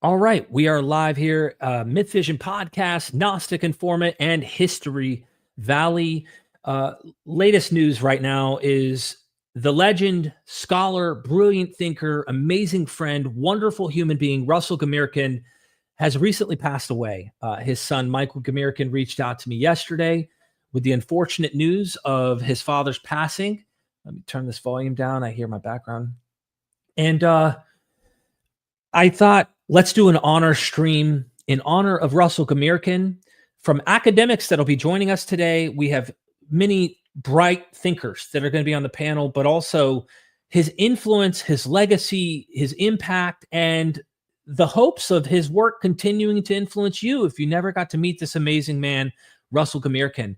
All right, we are live here, Myth Vision Podcast, Gnostic Informant, and History Valley. Uh, Latest news right now is the legend, scholar, brilliant thinker, amazing friend, wonderful human being, Russell Gmirkin, has recently passed away. His son, Michael Gmirkin, reached out to me yesterday with the unfortunate news of his father's passing. Let me turn this volume down. I hear my background. And I thought, let's do an honor stream in honor of Russell Gmirkin. From academics that'll be joining us today, we have many bright thinkers that are going to be on the panel, but also his influence, his legacy, his impact, and the hopes of his work continuing to influence you if you never got to meet this amazing man, Russell Gmirkin.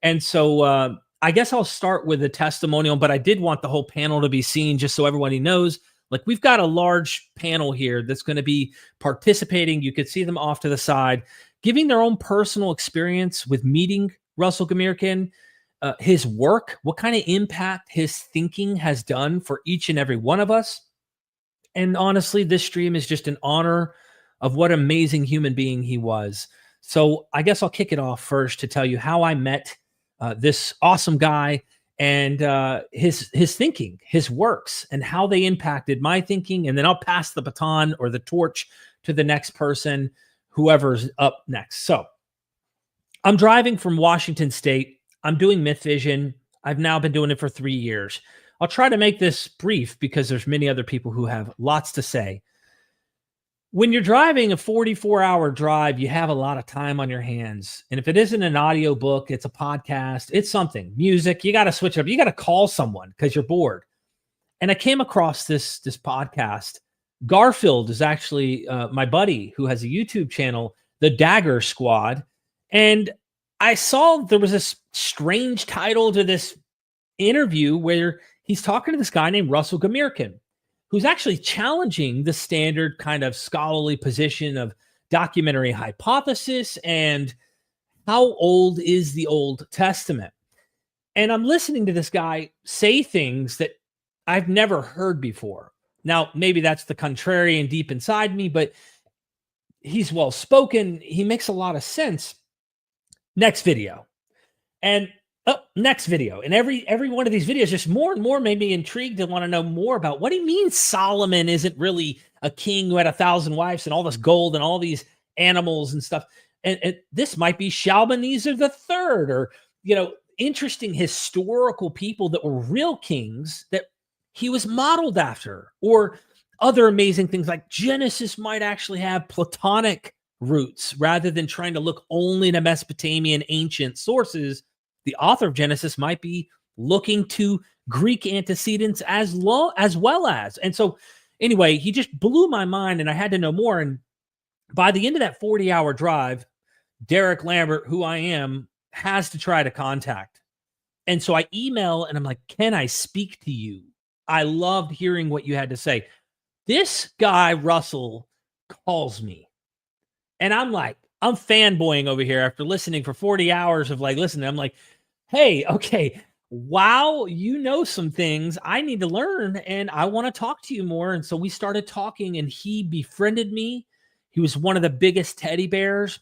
And so I guess I'll start with a testimonial, but I did want the whole panel to be seen just so everybody knows. Like, we've got a large panel here that's going to be participating. You could see them off to the side, giving their own personal experience with meeting Russell Gmirkin, his work, what kind of impact his thinking has done for each and every one of us. And honestly, this stream is just an honor of what an amazing human being he was. So I guess I'll kick it off first to tell you how I met this awesome guy and his thinking, his works, and how they impacted my thinking. And then I'll pass the baton or the torch to the next person, whoever's up next. So I'm driving from Washington State. I'm doing Myth Vision. I've now been doing it for 3 years. I'll try to make this brief because there's many other people who have lots to say. When you're driving a 44-hour drive, you have a lot of time on your hands. And if it isn't an audio book, it's a podcast, it's something, music, you got to switch it up. You got to call someone because you're bored. And I came across this podcast. Garfield is actually my buddy who has a YouTube channel, The Dagger Squad. And I saw there was this strange title to this interview where he's talking to this guy named Russell Gmirkin, who's actually challenging the standard kind of scholarly position of documentary hypothesis and how old is the Old Testament. And I'm listening to this guy say things that I've never heard before. Now, maybe that's the contrarian deep inside me, but he's well-spoken. He makes a lot of sense. Next video. And next video. And every one of these videos, just more and more made me intrigued and want to know more about what he means Solomon isn't really a king who had 1,000 wives and all this gold and all these animals and stuff. And this might be Shalmaneser the Third, or, interesting historical people that were real kings that he was modeled after, or other amazing things like Genesis might actually have Platonic roots rather than trying to look only to Mesopotamian ancient sources. The author of Genesis might be looking to Greek antecedents as well as. And so anyway, he just blew my mind and I had to know more. And by the end of that 40-hour drive, Derek Lambert, who I am, has to try to contact. And so I email and I'm like, can I speak to you? I loved hearing what you had to say. This guy, Russell, calls me. And I'm like, I'm fanboying over here after listening for 40 hours of listening. I'm like, hey, okay, wow, you know some things I need to learn and I want to talk to you more. And so we started talking and he befriended me. He was one of the biggest teddy bears.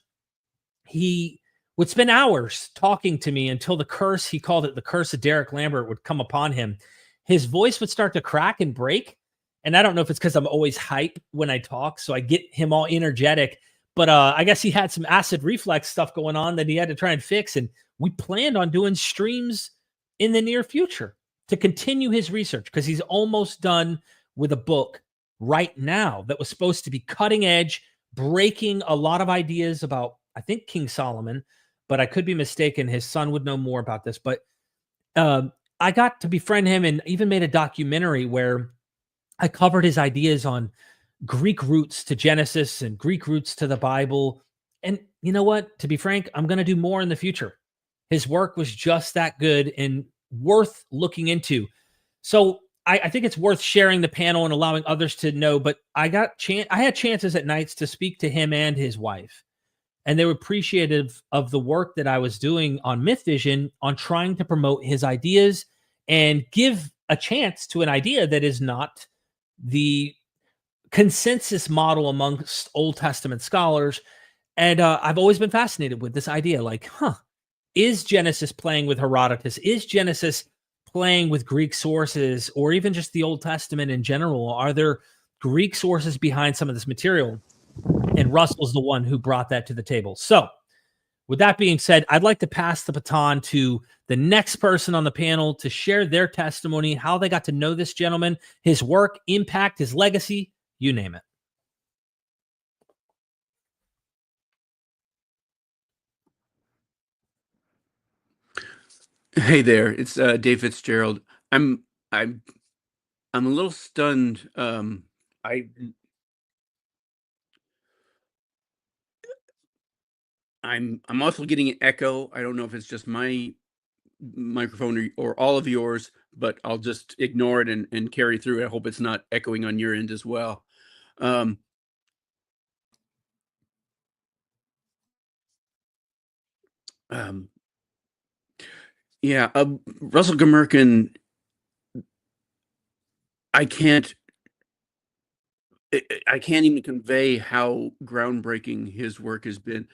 He would spend hours talking to me until the curse, he called it the curse of Derek Lambert, would come upon him. His voice would start to crack and break. And I don't know if it's because I'm always hype when I talk, so I get him all energetic. But I guess he had some acid reflux stuff going on that he had to try and fix. And we planned on doing streams in the near future to continue his research because he's almost done with a book right now that was supposed to be cutting edge, breaking a lot of ideas about, I think, King Solomon, but I could be mistaken. His son would know more about this. But I got to befriend him and even made a documentary where I covered his ideas on Greek roots to Genesis and Greek roots to the Bible. And you know what? To be frank, I'm going to do more in the future. His work was just that good and worth looking into. So I think it's worth sharing the panel and allowing others to know. But I had chances at nights to speak to him and his wife. And they were appreciative of the work that I was doing on Myth Vision on trying to promote his ideas and give a chance to an idea that is not the consensus model amongst Old Testament scholars. And I've always been fascinated with this idea, like, is Genesis playing with Herodotus? Is Genesis playing with Greek sources, or even just the Old Testament in general? Are there Greek sources behind some of this material? And Russell's the one who brought that to the table. So, with that being said, I'd like to pass the baton to the next person on the panel to share their testimony, how they got to know this gentleman, his work, impact, his legacy, you name it. Hey there, it's Dave Fitzgerald. I'm I'm I'm a little stunned. I I'm also getting an echo. I don't know if it's just my microphone or all of yours, but I'll just ignore it and carry through. I hope it's not echoing on your end as well. Um, um, yeah, Russell Gmirkin, I can't I can't even convey how groundbreaking his work has been,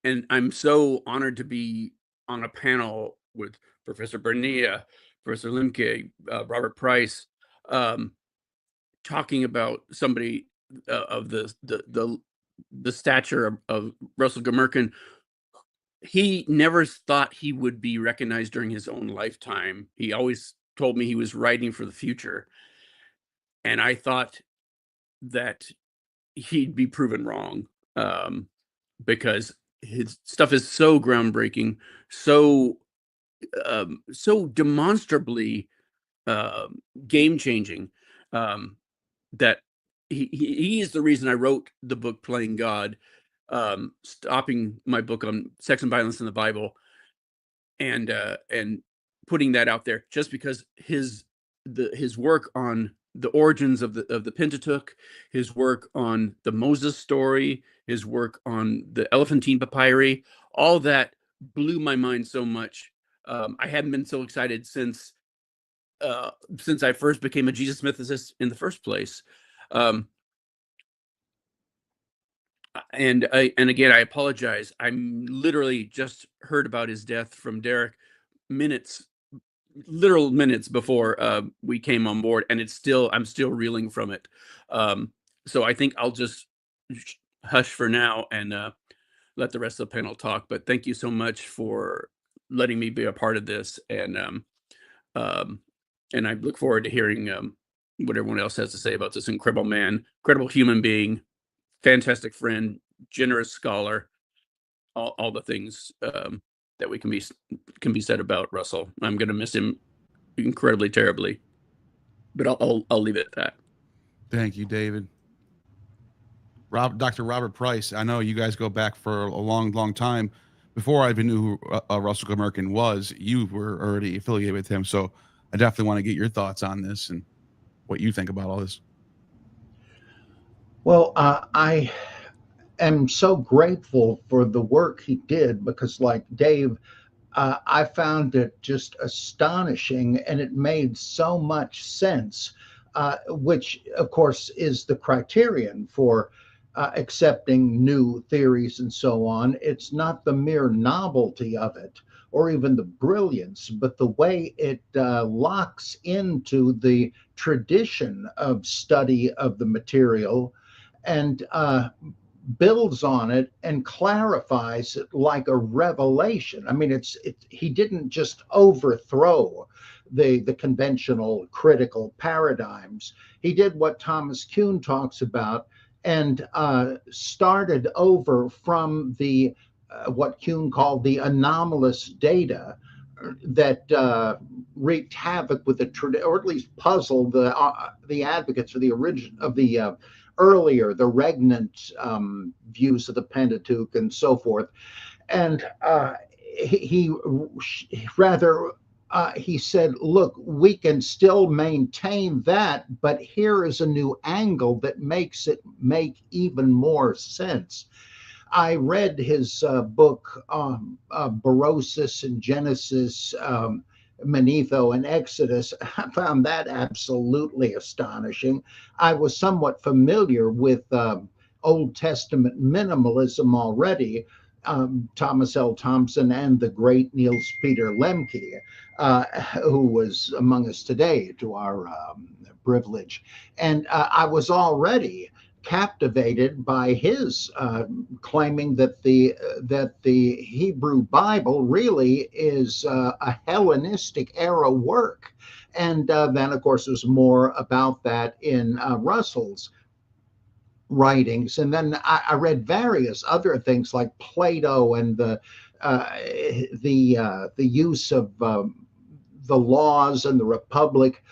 and I'm so honored to be on a panel with Professor Bernia, Professor Limke, Robert Price, um, talking about somebody of the stature of Russell Gmirkin. He never thought he would be recognized during his own lifetime. He always told me he was writing for the future, and I thought that he'd be proven wrong, um, because his stuff is so groundbreaking, so so demonstrably game changing, um, that he is the reason I wrote the book Playing God, stopping my book on sex and violence in the Bible, and putting that out there just because his work on the origins of the Pentateuch, his work on the Moses story, his work on the Elephantine papyri, all that blew my mind so much. I hadn't been so excited since I first became a Jesus mythicist in the first place. Um, and again, I apologize. I'm literally just heard about his death from Derek minutes literal minutes before we came on board, and I'm still reeling from it. So I think I'll just hush for now and let the rest of the panel talk. But thank you so much for letting me be a part of this, um, and I look forward to hearing what everyone else has to say about this incredible man, incredible human being, fantastic friend, generous scholar, all the things that we can be said about Russell. I'm going to miss him incredibly terribly, but I'll leave it at that. Thank you, David. Dr. Robert Price, I know you guys go back for a long, long time. Before I even knew who Russell Gmirkin was, you were already affiliated with him. So I definitely want to get your thoughts on this and what you think about all this. Well, I am so grateful for the work he did because, like Dave, I found it just astonishing and it made so much sense, which, of course, is the criterion for accepting new theories and so on. It's not the mere novelty of it or even the brilliance, but the way it locks into the tradition of study of the material and builds on it and clarifies it like a revelation. I mean, he didn't just overthrow the conventional critical paradigms. He did what Thomas Kuhn talks about and started over from the what Kuhn called the anomalous data that wreaked havoc with the or at least puzzled the advocates of the origin of the earlier, the regnant views of the Pentateuch and so forth. And he rather, he said, look, we can still maintain that, but here is a new angle that makes it make even more sense. I read his book, Berossus and Genesis, Manetho and Exodus. I found that absolutely astonishing. I was somewhat familiar with Old Testament minimalism already. Thomas L. Thompson and the great Niels Peter Lemke, who was among us today to our privilege. And I was already captivated by his claiming that the Hebrew Bible really is a Hellenistic era work. And then, of course, there's more about that in Russell's writings. And then I read various other things like Plato and the use of the laws and the Republic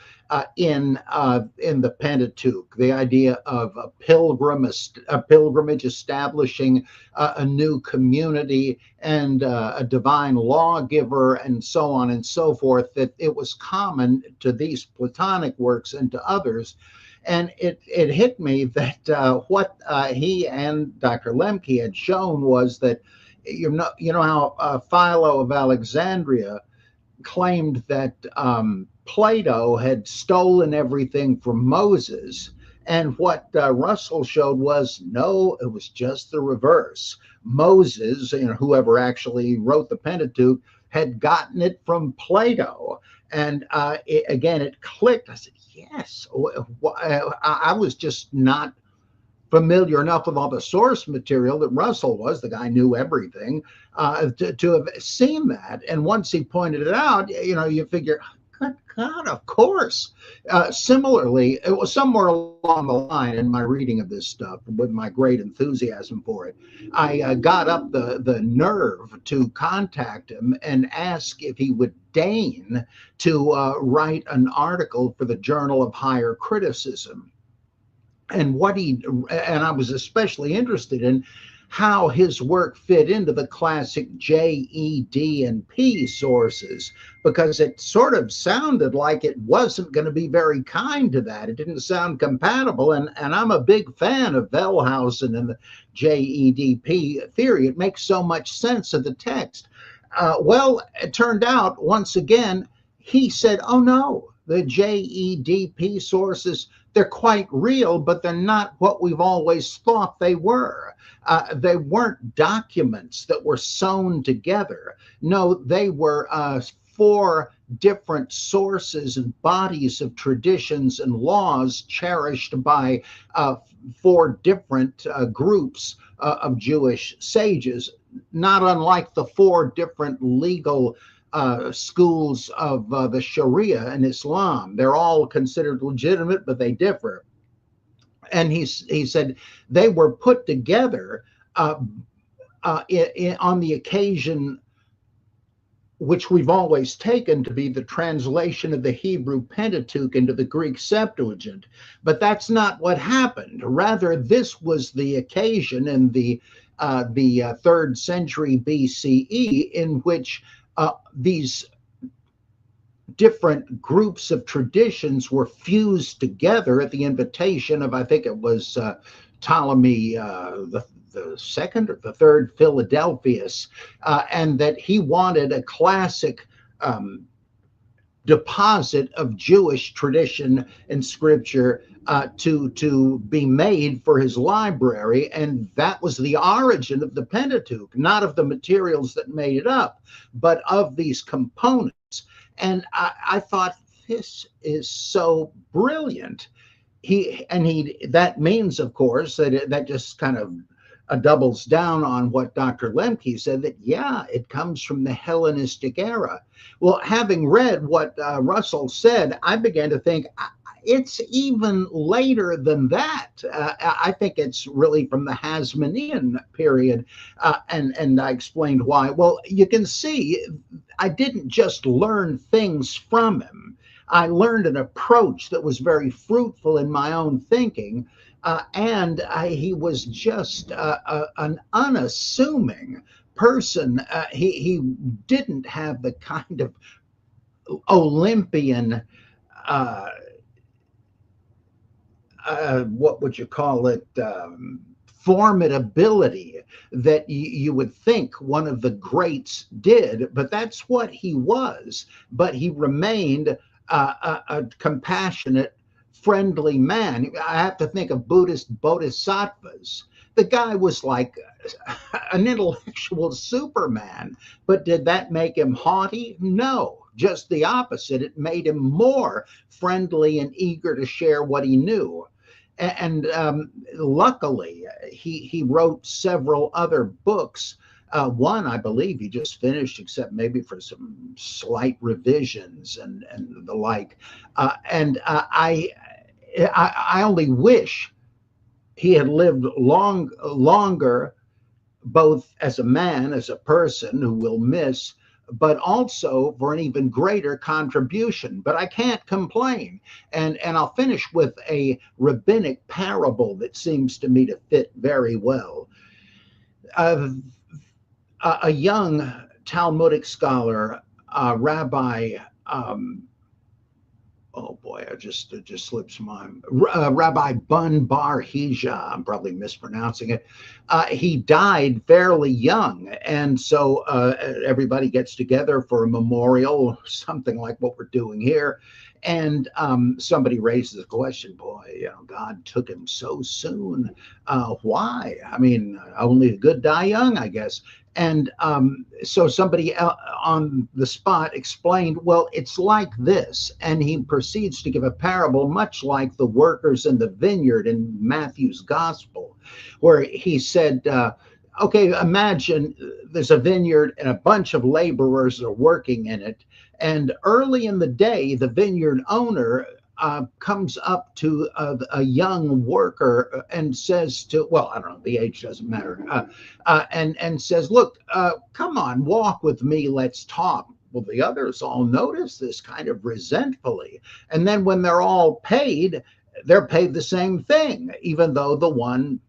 in the Pentateuch. The idea of a pilgrimage establishing a new community and a divine lawgiver and so on and so forth. That it was common to these Platonic works and to others. And it hit me that what he and Dr. Lemke had shown was that you know how Philo of Alexandria claimed that Plato had stolen everything from Moses. And what Russell showed was, no, it was just the reverse. Moses, whoever actually wrote the Pentateuch, had gotten it from Plato. And again, it clicked. I said, yes. I was just not familiar enough with all the source material that Russell was. The guy knew everything to have seen that. And once he pointed it out, you figure, good God, of course. Similarly, it was somewhere along the line in my reading of this stuff, with my great enthusiasm for it, I got up the nerve to contact him and ask if he would deign to write an article for the Journal of Higher Criticism. And I was especially interested in how his work fit into the classic J, E, D, and P sources, because it sort of sounded like it wasn't going to be very kind to that. It didn't sound compatible. And I'm a big fan of Wellhausen and the JEDP theory. It makes so much sense of the text. Well, it turned out, once again, he said, oh no, the JEDP sources, they're quite real, but they're not what we've always thought they were. They weren't documents that were sewn together. No, they were 4 different sources and bodies of traditions and laws cherished by 4 different groups of Jewish sages, not unlike the 4 different legal schools of the Sharia and Islam. They're all considered legitimate, but they differ. And he said they were put together on the occasion which we've always taken to be the translation of the Hebrew Pentateuch into the Greek Septuagint. But that's not what happened. Rather, this was the occasion in the 3rd century BCE in which these different groups of traditions were fused together at the invitation of, I think it was Ptolemy the second or the third Philadelphus, and that he wanted a classic deposit of Jewish tradition and scripture to be made for his library. And that was the origin of the Pentateuch, not of the materials that made it up, but of these components. And I thought, this is so brilliant. That means, of course, that just kind of doubles down on what Dr. Lemke said, that, yeah, it comes from the Hellenistic era. Well, having read what Russell said, I began to think it's even later than that. I think it's really from the Hasmonean period, and I explained why. Well, you can see I didn't just learn things from him. I learned an approach that was very fruitful in my own thinking, and he was just an unassuming person. He didn't have the kind of Olympian, what would you call it, formidability that you would think one of the greats did, but that's what he was. But he remained a compassionate, friendly man. I have to think of Buddhist bodhisattvas. The guy was like an intellectual Superman, but did that make him haughty? No, just the opposite. It made him more friendly and eager to share what he knew. And luckily, he wrote several other books. One, I believe, he just finished, except maybe for some slight revisions and the like. I only wish he had lived longer, both as a man, as a person who we'll miss, but also for an even greater contribution. But I can't complain. And I'll finish with a rabbinic parable that seems to me to fit very well. A young Talmudic scholar, Rabbi, oh boy, it just slips my mind. Rabbi Bun Bar Hija, I'm probably mispronouncing it. He died fairly young, and so everybody gets together for a memorial, something like what we're doing here. And somebody raises the question, boy, God took him so soon. Why? I mean, only the good die young, I guess. And so somebody on the spot explained, well, it's like this. And he proceeds to give a parable much like the workers in the vineyard in Matthew's gospel, where he said, okay, imagine there's a vineyard and a bunch of laborers are working in it. And early in the day, the vineyard owner comes up to a young worker and says to, well, I don't know, the age doesn't matter, and says, look, come on, walk with me, let's talk. Well, the others all notice this kind of resentfully. And then when they're all paid, they're paid the same thing, even though the one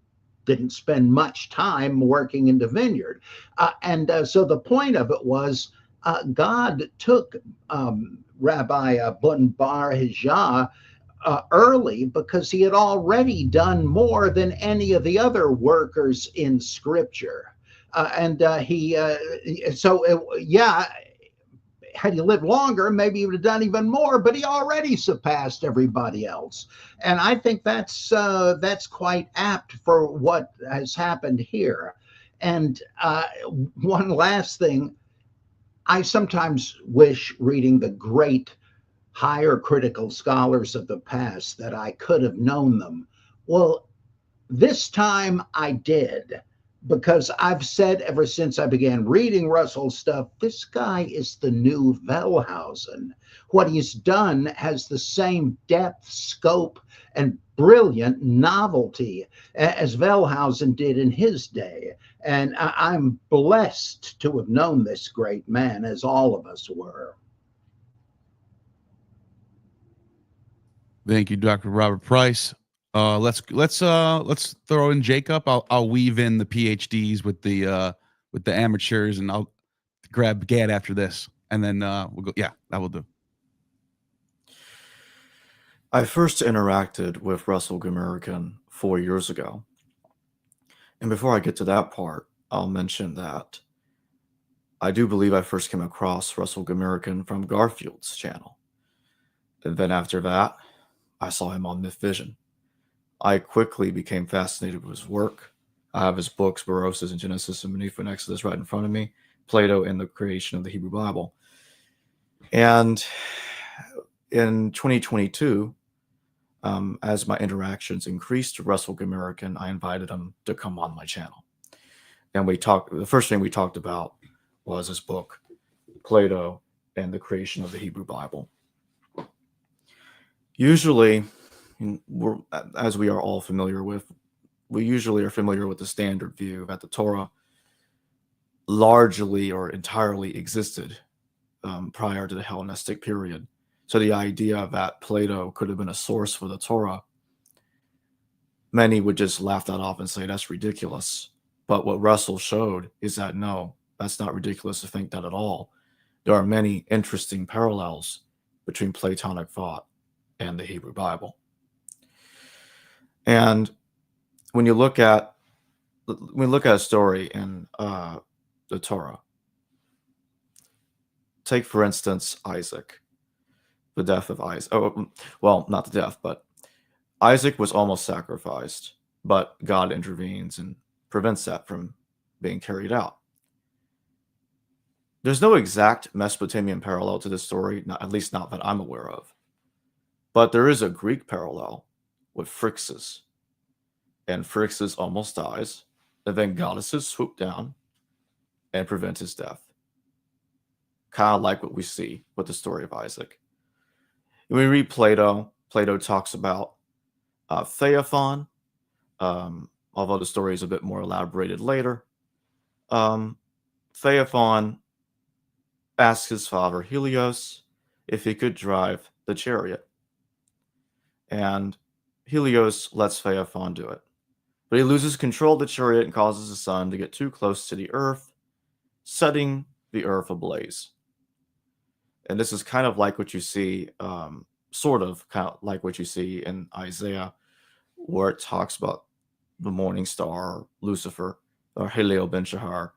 didn't spend much time working in the vineyard. So the point of it was, God took Rabbi Bun Bar Hija early because he had already done more than any of the other workers in Scripture. Had he lived longer, maybe he would have done even more, but he already surpassed everybody else. And I think that's quite apt for what has happened here. And one last thing, I sometimes wish, reading the great higher critical scholars of the past, that I could have known them. Well, this time I did, because I've said ever since I began reading Russell's stuff, this guy is the new Wellhausen. What he's done has the same depth, scope, and brilliant novelty as Wellhausen did in his day. And I'm blessed to have known this great man, as all of us were. Thank you, Dr. Robert Price. Let's throw in Jacob. I'll weave in the PhDs with the amateurs, and I'll grab Gad after this, and then we'll go. Yeah, that will do. I first interacted with Russell Gmirkin 4 years ago. And before I get to that part, I'll mention that I do believe I first came across Russell Gmirkin from Garfield's channel. And then after that, I saw him on Myth Vision. I quickly became fascinated with his work. I have his books, Berossus and Genesis and Manetho and Exodus, right in front of me, Plato and the creation of the Hebrew Bible. And in 2022, as my interactions increased with Russell Gmirkin, I invited him to come on my channel. And the first thing we talked about was his book, Plato and the Creation of the Hebrew Bible. Usually, as we are all familiar with, we usually are familiar with the standard view that the Torah largely or entirely existed prior to the Hellenistic period. So the idea that Plato could have been a source for the Torah, many would just laugh that off and say that's ridiculous. But what Russell showed is that no, that's not ridiculous to think that at all. There are many interesting parallels between Platonic thought and the Hebrew Bible. And when you look at we look at a story in the Torah. Take, for instance, Isaac, the death of Isaac. Oh, well, not the death, but Isaac was almost sacrificed, but God intervenes and prevents that from being carried out. There's no exact Mesopotamian parallel to this story, at least not that I'm aware of. But there is a Greek parallel with Phrixus. And Phrixus almost dies, and then goddesses swoop down and prevent his death. Kind of like what we see with the story of Isaac. When we read Plato, Plato talks about Theophon, although the story is a bit more elaborated later. Theophon asks his father Helios if he could drive the chariot. And Helios lets Theophon do it. But he loses control of the chariot and causes the sun to get too close to the earth, setting the earth ablaze. And this is kind of like what you see, kind of like what you see in Isaiah, where it talks about the morning star, Lucifer, or Helio ben Shahar,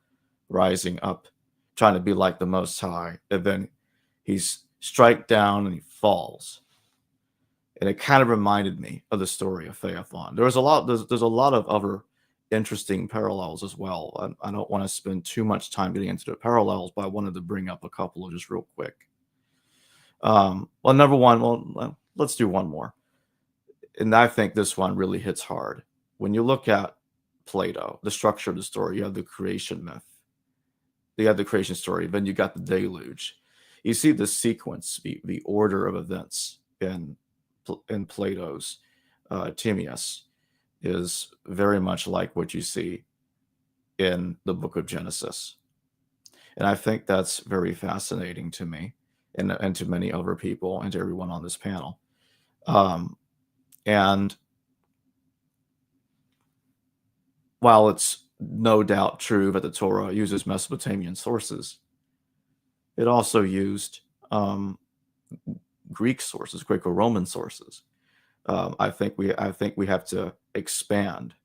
rising up, trying to be like the Most High, and then he's strike down and he falls. And it kind of reminded me of the story of Theophon. There's a lot of other interesting parallels as well. I don't want to spend too much time getting into the parallels, but I wanted to bring up a couple of just real quick. Number one, let's do one more. And I think this one really hits hard. When you look at Plato, the structure of the story, you have the creation myth. You have the creation story, then you got the deluge. You see the sequence, the order of events in Plato's Timaeus is very much like what you see in the book of Genesis. And I think that's very fascinating to me and to many other people and to everyone on this panel. And while it's no doubt true that the Torah uses Mesopotamian sources, it also used Greek sources, Greco-Roman sources. I think we have to expand,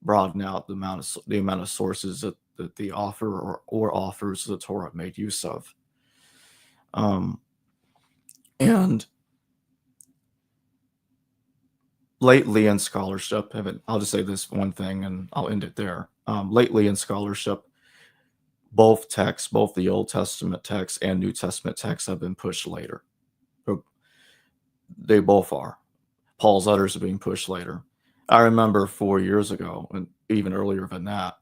broaden out the amount of sources that the author or authors of the Torah made use of. And lately in scholarship, I'll just say this one thing and I'll end it there. Lately in scholarship, both texts, both the Old Testament texts and New Testament texts, have been pushed later. They both are. Paul's letters are being pushed later. I remember 4 years ago, and even earlier than that,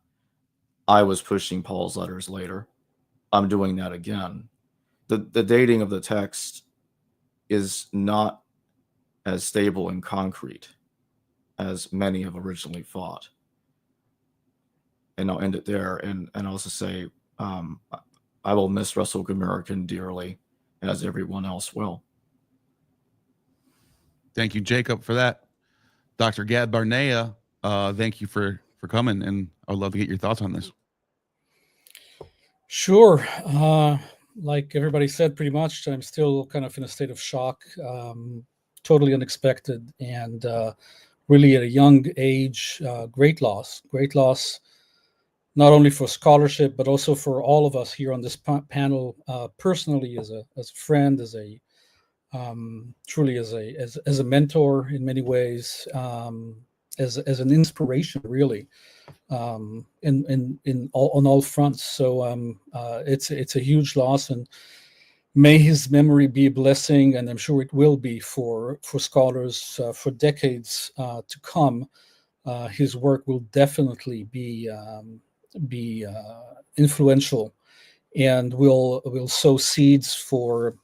I was pushing Paul's letters later. I'm doing that again. The dating of the text is not as stable and concrete as many have originally thought. And I'll end it there and also say I will miss Russell Gmirkin dearly, as everyone else will. Thank you, Jacob, for that. Dr. Gad Barnea, thank you for coming, and I'd love to get your thoughts on this. Sure. Like everybody said, pretty much, I'm still kind of in a state of shock, totally unexpected, and really at a young age, great loss, not only for scholarship, but also for all of us here on this panel, personally, as a friend, as a truly as a mentor in many ways, as an inspiration, really, on all fronts. So it's a huge loss, and may his memory be a blessing, and I'm sure it will be for scholars for decades to come. His work will definitely be influential, and will sow seeds for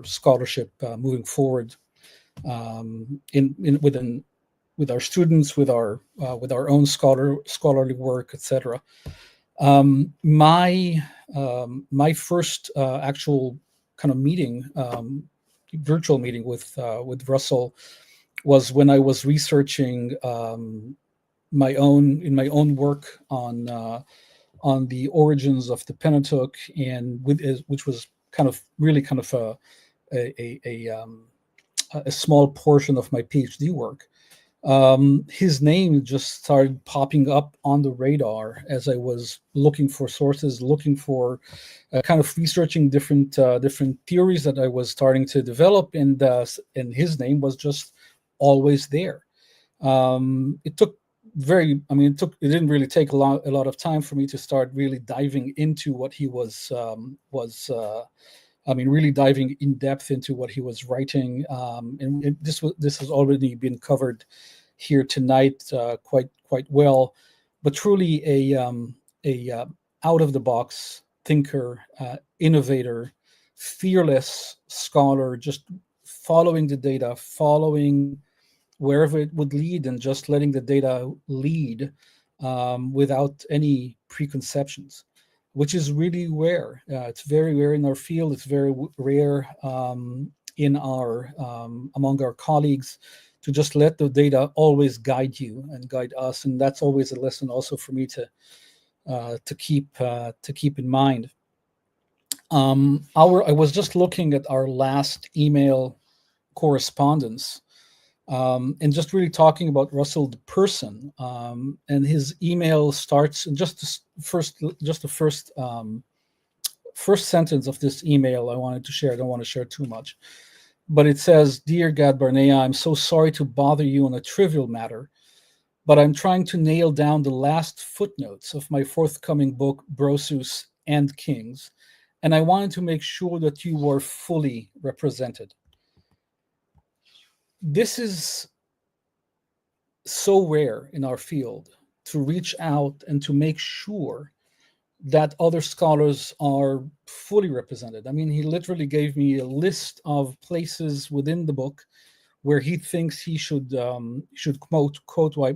scholarship moving forward, with our students, with our own scholarly work, etc. My first actual kind of meeting, virtual meeting with Russell, was when I was researching my own work on the origins of the Pentateuch, and which was kind of a small portion of my PhD work. his name just started popping up on the radar as I was looking for sources, looking for kind of researching different theories that I was starting to develop, and his name was just always there. It took it didn't really take a lot of time for me to start really diving into what he was really diving in depth into what he was writing. And this has already been covered here tonight quite well. But truly a out of the box thinker, innovator, fearless scholar, just following the data, following wherever it would lead, and just letting the data lead without any preconceptions, which is really rare. It's very rare in our field. It's very rare in our among our colleagues to just let the data always guide you and guide us, and that's always a lesson also for me to keep in mind. I was just looking at our last email correspondence. And just really talking about Russell the person, and his email starts, and just the first sentence of this email I wanted to share. I don't want to share too much, but it says, "Dear Gad Barnea, I'm so sorry to bother you on a trivial matter, but I'm trying to nail down the last footnotes of my forthcoming book, Berossus and Kings, and I wanted to make sure that you were fully represented." This is so rare in our field, to reach out and to make sure that other scholars are fully represented. I mean, he literally gave me a list of places within the book where he thinks he should quote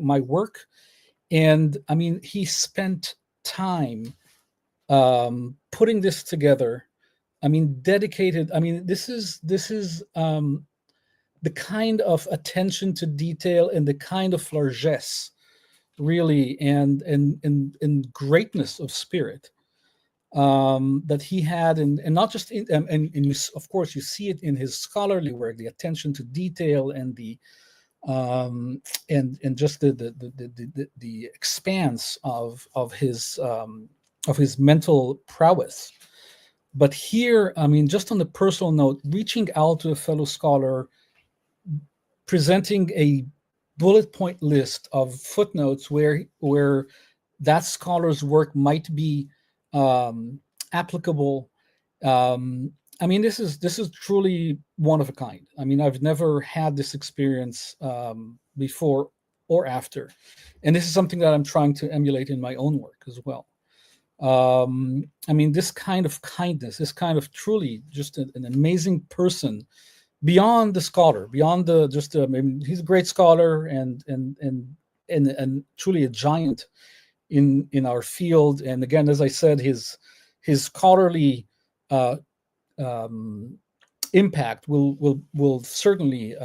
my work. And I mean, he spent time putting this together. I mean, dedicated. I mean, this is the kind of attention to detail and the kind of largesse, really, and greatness of spirit that he had, and not just in, and you, of course, you see it in his scholarly work, the attention to detail and the and just the expanse of his mental prowess. But here, I mean, just on the personal note, reaching out to a fellow scholar, presenting a bullet point list of footnotes where that scholar's work might be applicable. I mean, this is truly one of a kind. I mean, I've never had this experience before or after, and this is something that I'm trying to emulate in my own work as well. I mean, this kind of kindness, this kind of truly just an amazing person, beyond the scholar, beyond the just. I mean, he's a great scholar and truly a giant in our field. And again, as I said, his scholarly impact will certainly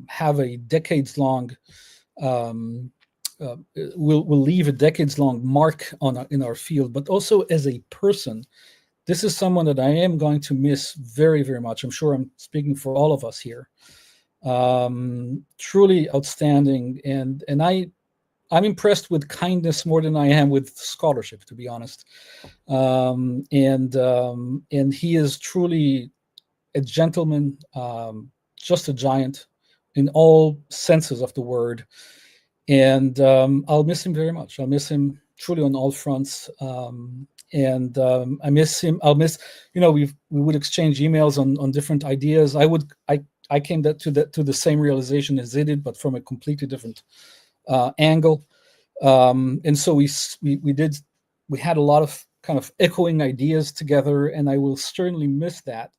have a decades long. Will leave a decades-long mark in our field, but also as a person, this is someone that I am going to miss very, very much. I'm sure I'm speaking for all of us here. Truly outstanding, and I'm impressed with kindness more than I am with scholarship, to be honest. And he is truly a gentleman, just a giant in all senses of the word. And I'll miss him very much. I'll miss him truly on all fronts. I miss him. I'll miss, we would exchange emails on different ideas. I came to the same realization as they did, but from a completely different angle. And so we had a lot of kind of echoing ideas together, and I will certainly miss that.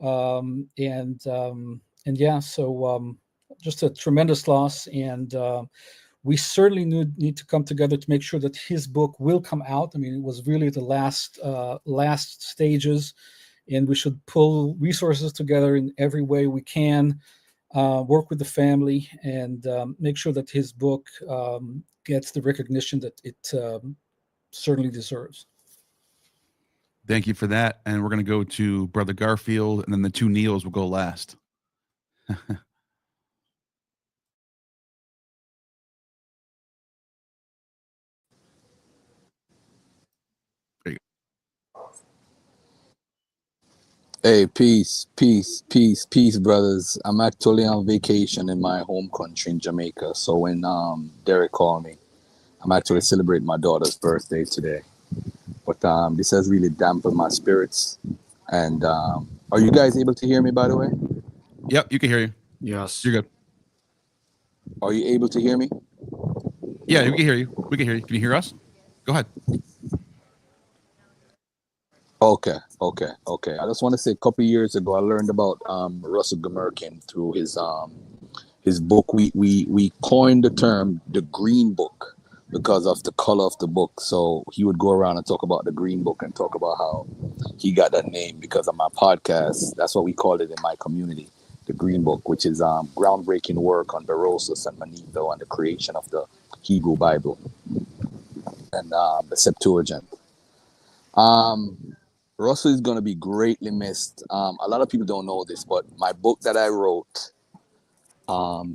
So just a tremendous loss, and we certainly need to come together to make sure that his book will come out. I mean, it was really the last stages, and we should pull resources together in every way we can, work with the family, and make sure that his book gets the recognition that it certainly deserves. Thank you for that. And we're going to go to Brother Garfield, and then the two Neils will go last. Hey, peace, brothers. I'm actually on vacation in my home country in Jamaica. So when Derek called me, I'm actually celebrating my daughter's birthday today. But this has really dampened my spirits. And are you guys able to hear me, by the way? Yep, you can hear you. Yes. You're good. Are you able to hear me? Yeah, we can hear you. We can hear you. Can you hear us? Go ahead. Okay. I just want to say a couple of years ago, I learned about Russell Gmirkin through his book. We coined the term the Green Book because of the color of the book. So he would go around and talk about the Green Book and talk about how he got that name because of my podcast. That's what we called it in my community, the Green Book, which is groundbreaking work on Berossus and Manetho and the creation of the Hebrew Bible and the Septuagint. Russell is going to be greatly missed. A lot of people don't know this, but my book that I wrote,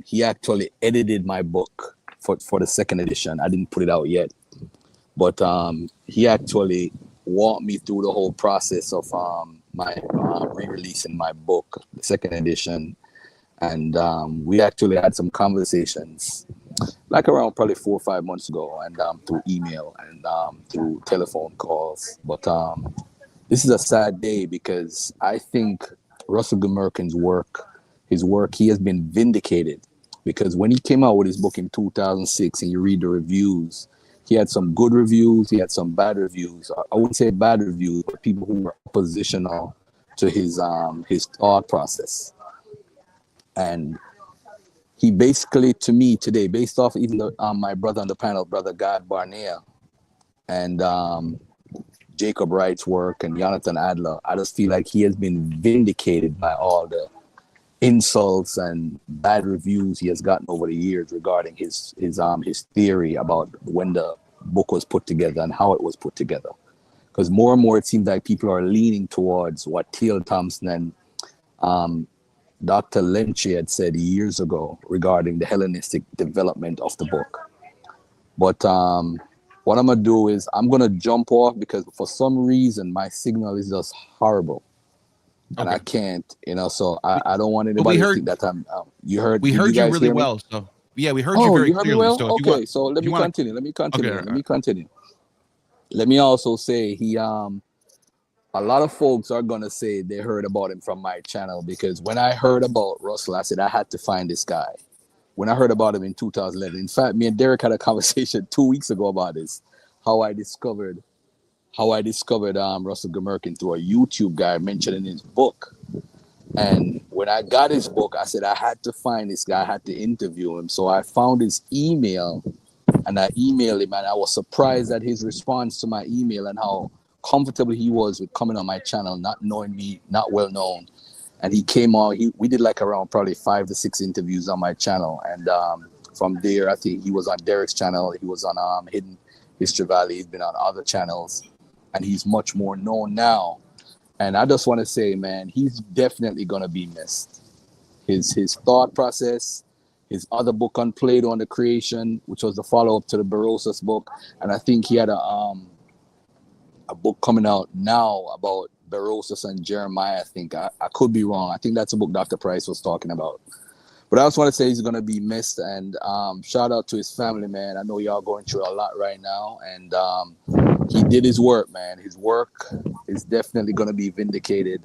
he actually edited my book for the second edition. I didn't put it out yet, but he actually walked me through the whole process of my re-releasing my book, the second edition. And we actually had some conversations like around probably 4 or 5 months ago, and through email and through telephone calls. But this is a sad day because I think Russell Gmirkin's his work, he has been vindicated, because when he came out with his book in 2006 and you read the reviews, he had some good reviews, he had some bad reviews. I wouldn't say bad reviews, but people who were oppositional to his thought process. And he basically, to me today, based off even my brother on the panel, Brother God Barnea, and Jacob Wright's work and Jonathan Adler, I just feel like he has been vindicated by all the insults and bad reviews he has gotten over the years regarding his theory about when the book was put together and how it was put together. Because more and more it seems like people are leaning towards what Teal Thompson and Dr. Lynch had said years ago regarding the Hellenistic development of the book. But what I'm going to do is I'm going to jump off because for some reason my signal is just horrible. And I can't, so I don't want anybody to think that I'm you heard We heard you really hear me? well. So yeah, we heard you very heard clearly. Me well? So okay, so let me continue. Let me also say a lot of folks are gonna say they heard about him from my channel, because when I heard about Russell, I said I had to find this guy. When I heard about him in 2011, in fact, me and Derek had a conversation 2 weeks ago about this, how I discovered Russell Gmirkin through a YouTube guy mentioned in his book. And when I got his book, I said I had to find this guy, I had to interview him. So I found his email and I emailed him, and I was surprised at his response to my email and how comfortable he was with coming on my channel, not knowing me, not well known. And he came on, we did like around probably 5 to 6 interviews on my channel. And from there, I think he was on Derek's channel, he was on Hidden History Valley, he's been on other channels, and he's much more known now. And I just want to say, man, he's definitely going to be missed. His thought process, his other book on Plato on the creation, which was the follow-up to the Berossus book. And I think he had a book coming out now about Berossus and Jeremiah, I think. I could be wrong. I think that's a book Dr. Price was talking about. But I just want to say he's going to be missed. And shout out to his family, man. I know y'all going through a lot right now. And he did his work, man. His work is definitely going to be vindicated.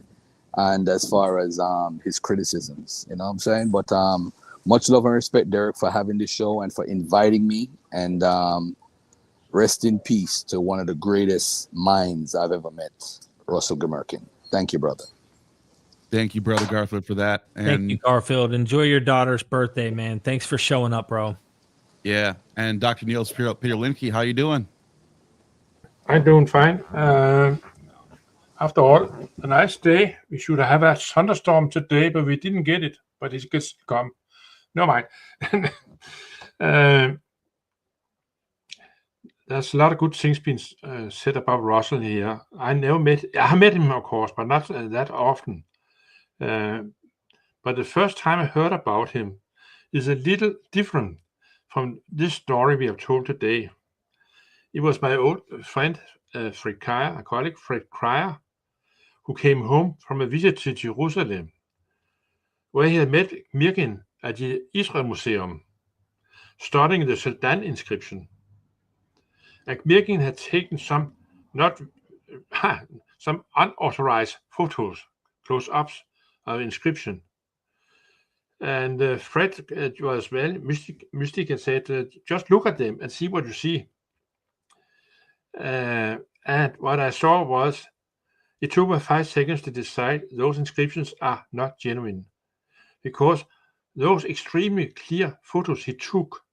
And as far as his criticisms, you know what I'm saying? But much love and respect, Derek, for having this show and for inviting me. And rest in peace to one of the greatest minds I've ever met, Russell Gmirkin. Thank you, brother. Thank you, Brother Garfield, for that. And thank you, Garfield. Enjoy your daughter's birthday, man. Thanks for showing up, bro. Yeah. And Dr. Niels Peter Limke, how you doing? I'm doing fine. After all, a nice day. We should have a thunderstorm today, but we didn't get it. But it gets come. No mind. There's a lot of good things being said about Russell here. I have met him, of course, but not that often. But the first time I heard about him is a little different from this story we have told today. It was my old friend, Fred Kreyer, a colleague, Fred Kreyer, who came home from a visit to Jerusalem, where he had met Gmirkin at the Israel Museum, studying the Sedan inscription. And Gmirkin had taken some unauthorized photos, close-ups of the inscription. And Fred was very mystic and said, just look at them and see what you see. And what I saw was, it took me 5 seconds to decide those inscriptions are not genuine, because those extremely clear photos he took,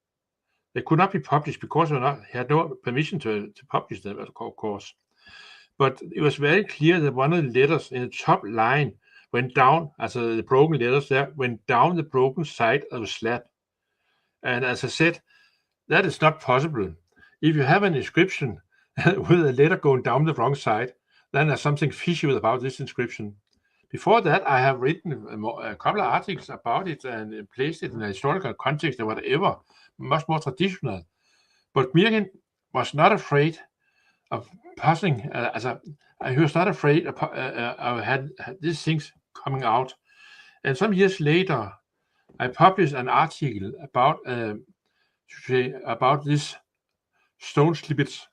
they could not be published because he had no permission to publish them, of course. But it was very clear that one of the letters in the top line went down, also the broken letters there, went down the broken side of the slab. And as I said, that is not possible. If you have an inscription with a letter going down the wrong side, then there's something fishy about this inscription. Before that, I have written a couple of articles about it and placed it in a historical context or whatever, much more traditional. But Gmirkin was not afraid of passing, he was not afraid of had these things coming out. And some years later, I published an article about this stone slippage,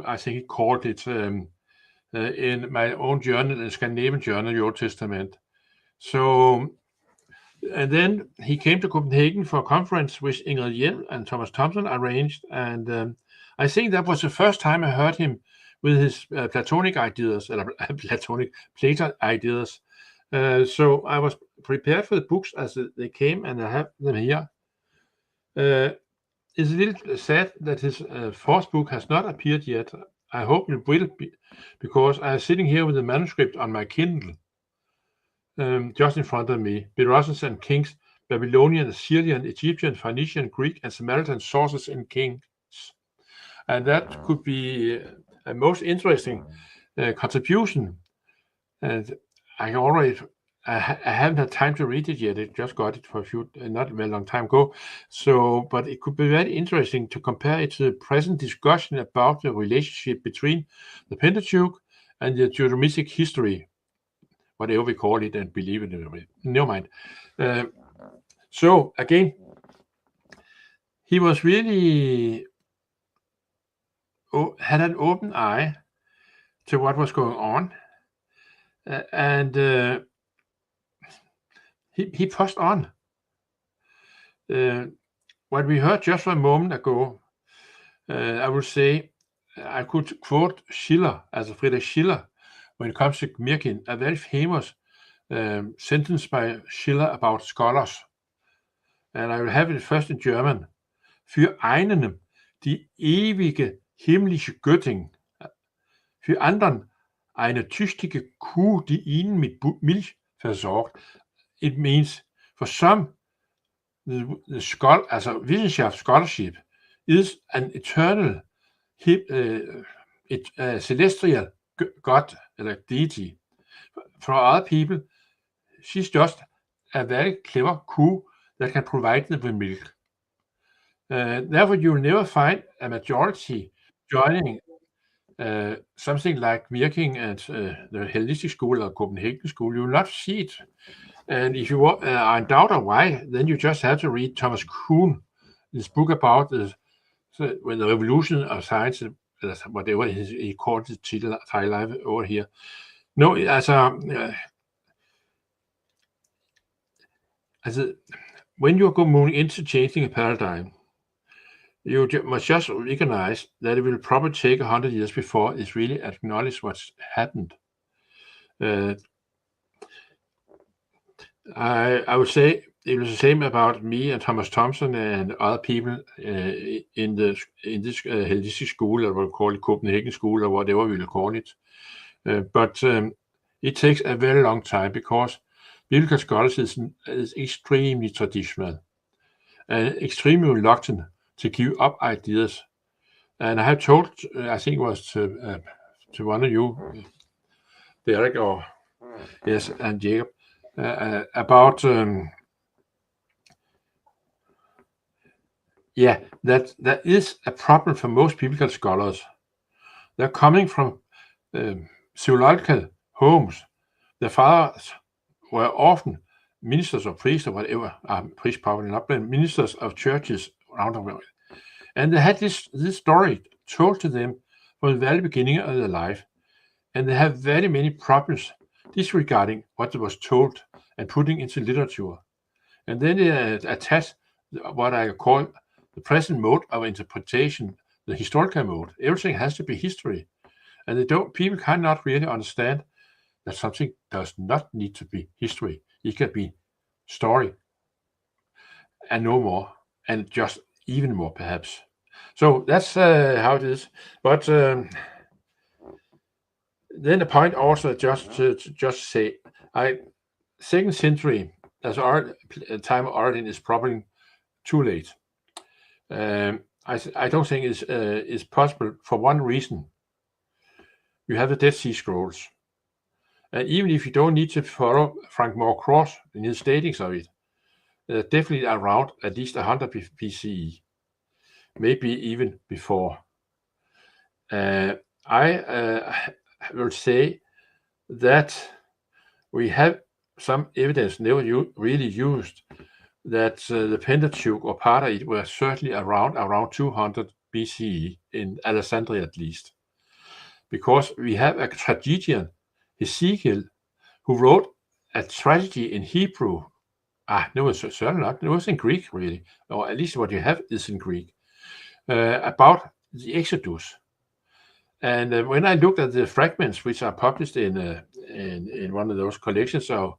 I think he called it, in my own journal, the Scandinavian Journal, the Old Testament. So, and then he came to Copenhagen for a conference which Ingrid Hjelm and Thomas Thompson arranged, and I think that was the first time I heard him with his Platonic ideas, Plato ideas. So I was prepared for the books as they came, and I have them here. It's a little sad that his fourth book has not appeared yet. I hope it will be, because I'm sitting here with the manuscript on my Kindle, just in front of me. Berossus and Kings, Babylonian, Assyrian, Egyptian, Phoenician, Greek, and Samaritan sources in Kings. And that could be a most interesting contribution. And I haven't had time to read it yet. I just got it for not a very long time ago. So, but it could be very interesting to compare it to the present discussion about the relationship between the Pentateuch and the Deuteronomic history, whatever we call it and believe it. Never mind. So again, he was really had an open eye to what was going on, and he pushed on. What we heard just a moment ago, I would say, I could quote Schiller, as Friedrich Schiller, when it comes to Gmirkin, a very famous sentence by Schiller about scholars. And I will have it first in German. Für einen die ewige himmlische Göttin, für anderen eine tüchtige Kuh, die ihnen mit Milch versorgt. It means for some, the scholarship is an eternal, celestial God, or deity. For other people, she's just a very clever cow that can provide them with milk. Therefore, you will never find a majority joining something like Gmirkin and the Hellenistic school or Copenhagen school. You will not see it. And if you are in doubt of why, then you just have to read Thomas Kuhn, this book about when the revolution of science, whatever he called the title over here. No, when you're moving into changing a paradigm, you must just recognize that it will probably take 100 years before it's really acknowledged what's happened. I would say it was the same about me and Thomas Thompson and other people in this Hellenistic school, or what we call it Copenhagen school, or whatever we will call it. But it takes a very long time, because biblical scholarship is extremely traditional and extremely reluctant to give up ideas. And I have told, I think it was to one of you, Derek, or yes, and Jacob, about that is a problem for most biblical scholars. They're coming from theological homes. Their fathers were often ministers or priests or whatever, priests probably not, but ministers of churches around the world. And they had this story told to them from the very beginning of their life. And they have very many problems disregarding what was told and putting into literature. And then they attach what I call the present mode of interpretation, the historical mode. Everything has to be history. And people cannot really understand that something does not need to be history. It can be story and no more, and just even more perhaps. So that's how it is. But then the point also just to say, 2nd century as time of origin is probably too late. I don't think it's possible for one reason. You have the Dead Sea Scrolls. And even if you don't need to follow Frank Moore Cross in his statings of it, definitely around at least 100 BCE, maybe even before. I will say that we have some evidence never really used that the Pentateuch or part of it were certainly around 200 BCE in Alexandria at least, because we have a tragedian, Ezekiel, who wrote a tragedy in Hebrew. No, it's certainly not. It was in Greek, really, or at least what you have is in Greek, about the Exodus. And when I looked at the fragments which are published in one of those collections of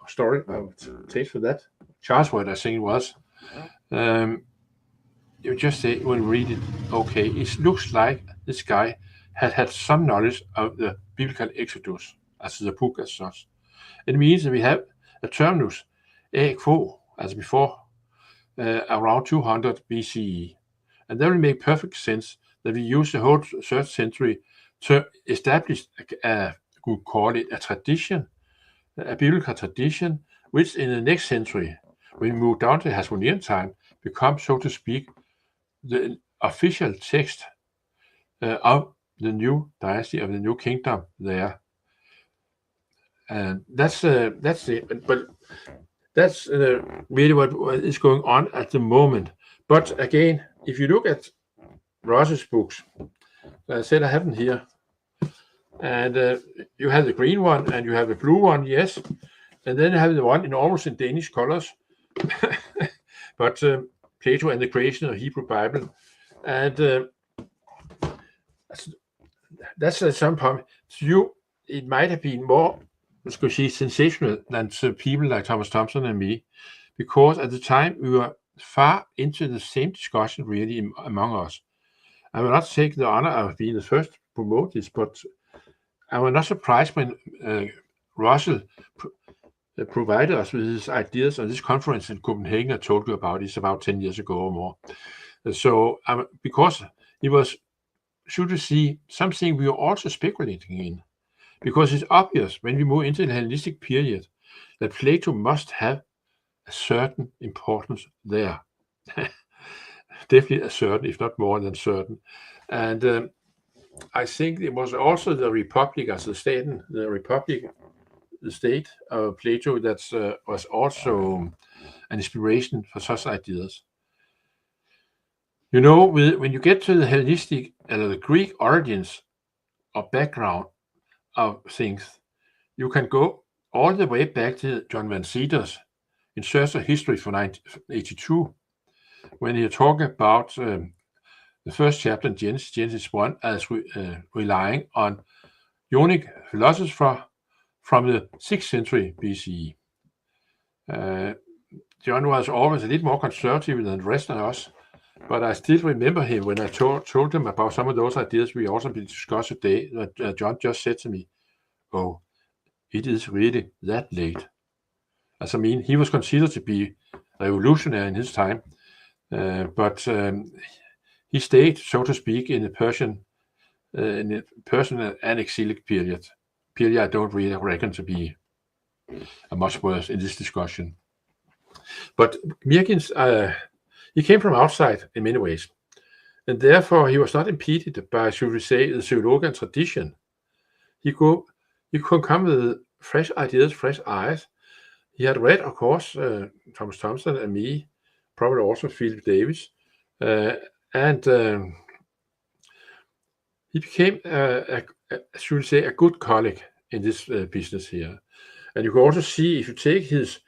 story, I would take for that, Charlesworth, I think it was, you just say, when you read it, okay, it looks like this guy had some knowledge of the biblical Exodus, as the book as such. It means that we have a terminus, Quo, as before, around 200 BCE. And that will make perfect sense that we use the whole 3rd century to establish, we call it a tradition, a biblical tradition, which in the next century, when we move down to Hasmonean time, becomes, so to speak, the official text of the new dynasty, of the new kingdom there. And that's it. But that's really what is going on at the moment. But again, if you look at Berossus' books, I said I have them here, and you have the green one and you have the blue one, yes, and then you have the one in almost in Danish colors, but Plato and the Creation of the Hebrew Bible, and that's at some point. To you, it might have been more, sensational than to people like Thomas Thompson and me, because at the time we were far into the same discussion really among us. I will not take the honor of being the first to promote this, but I was not surprised when Russell provided us with his ideas on this conference in Copenhagen. I told you about this about 10 years ago or more. So because it was, should we see, something we were also speculating in, because it's obvious when we move into the Hellenistic period that Plato must have a certain importance there. Definitely a certain, if not more than certain. And I think it was also the Republic as the state, the state of Plato that was also an inspiration for such ideas. You know, when you get to the Hellenistic and the Greek origins or background of things, you can go all the way back to John Van Cedars in Search of History from 1982, when he talked about the first chapter in Genesis 1, as relying on Ionic philosopher from the 6th century BCE. John was always a little more conservative than the rest of us, but I still remember him when I told him about some of those ideas we also been discussed today, that John just said to me, "Oh, it is really that late." As I mean, he was considered to be revolutionary in his time, but he stayed, so to speak, in the Persian and exilic period I don't really reckon to be much worse in this discussion. But Gmirkin's, he came from outside in many ways, and therefore he was not impeded by, should we say, the theological tradition. he could come with fresh ideas, fresh eyes. He had read, of course, Thomas Thompson and me, probably also Philip Davis, and he became, should we say, a good colleague in this business here. And you can also see, if you take his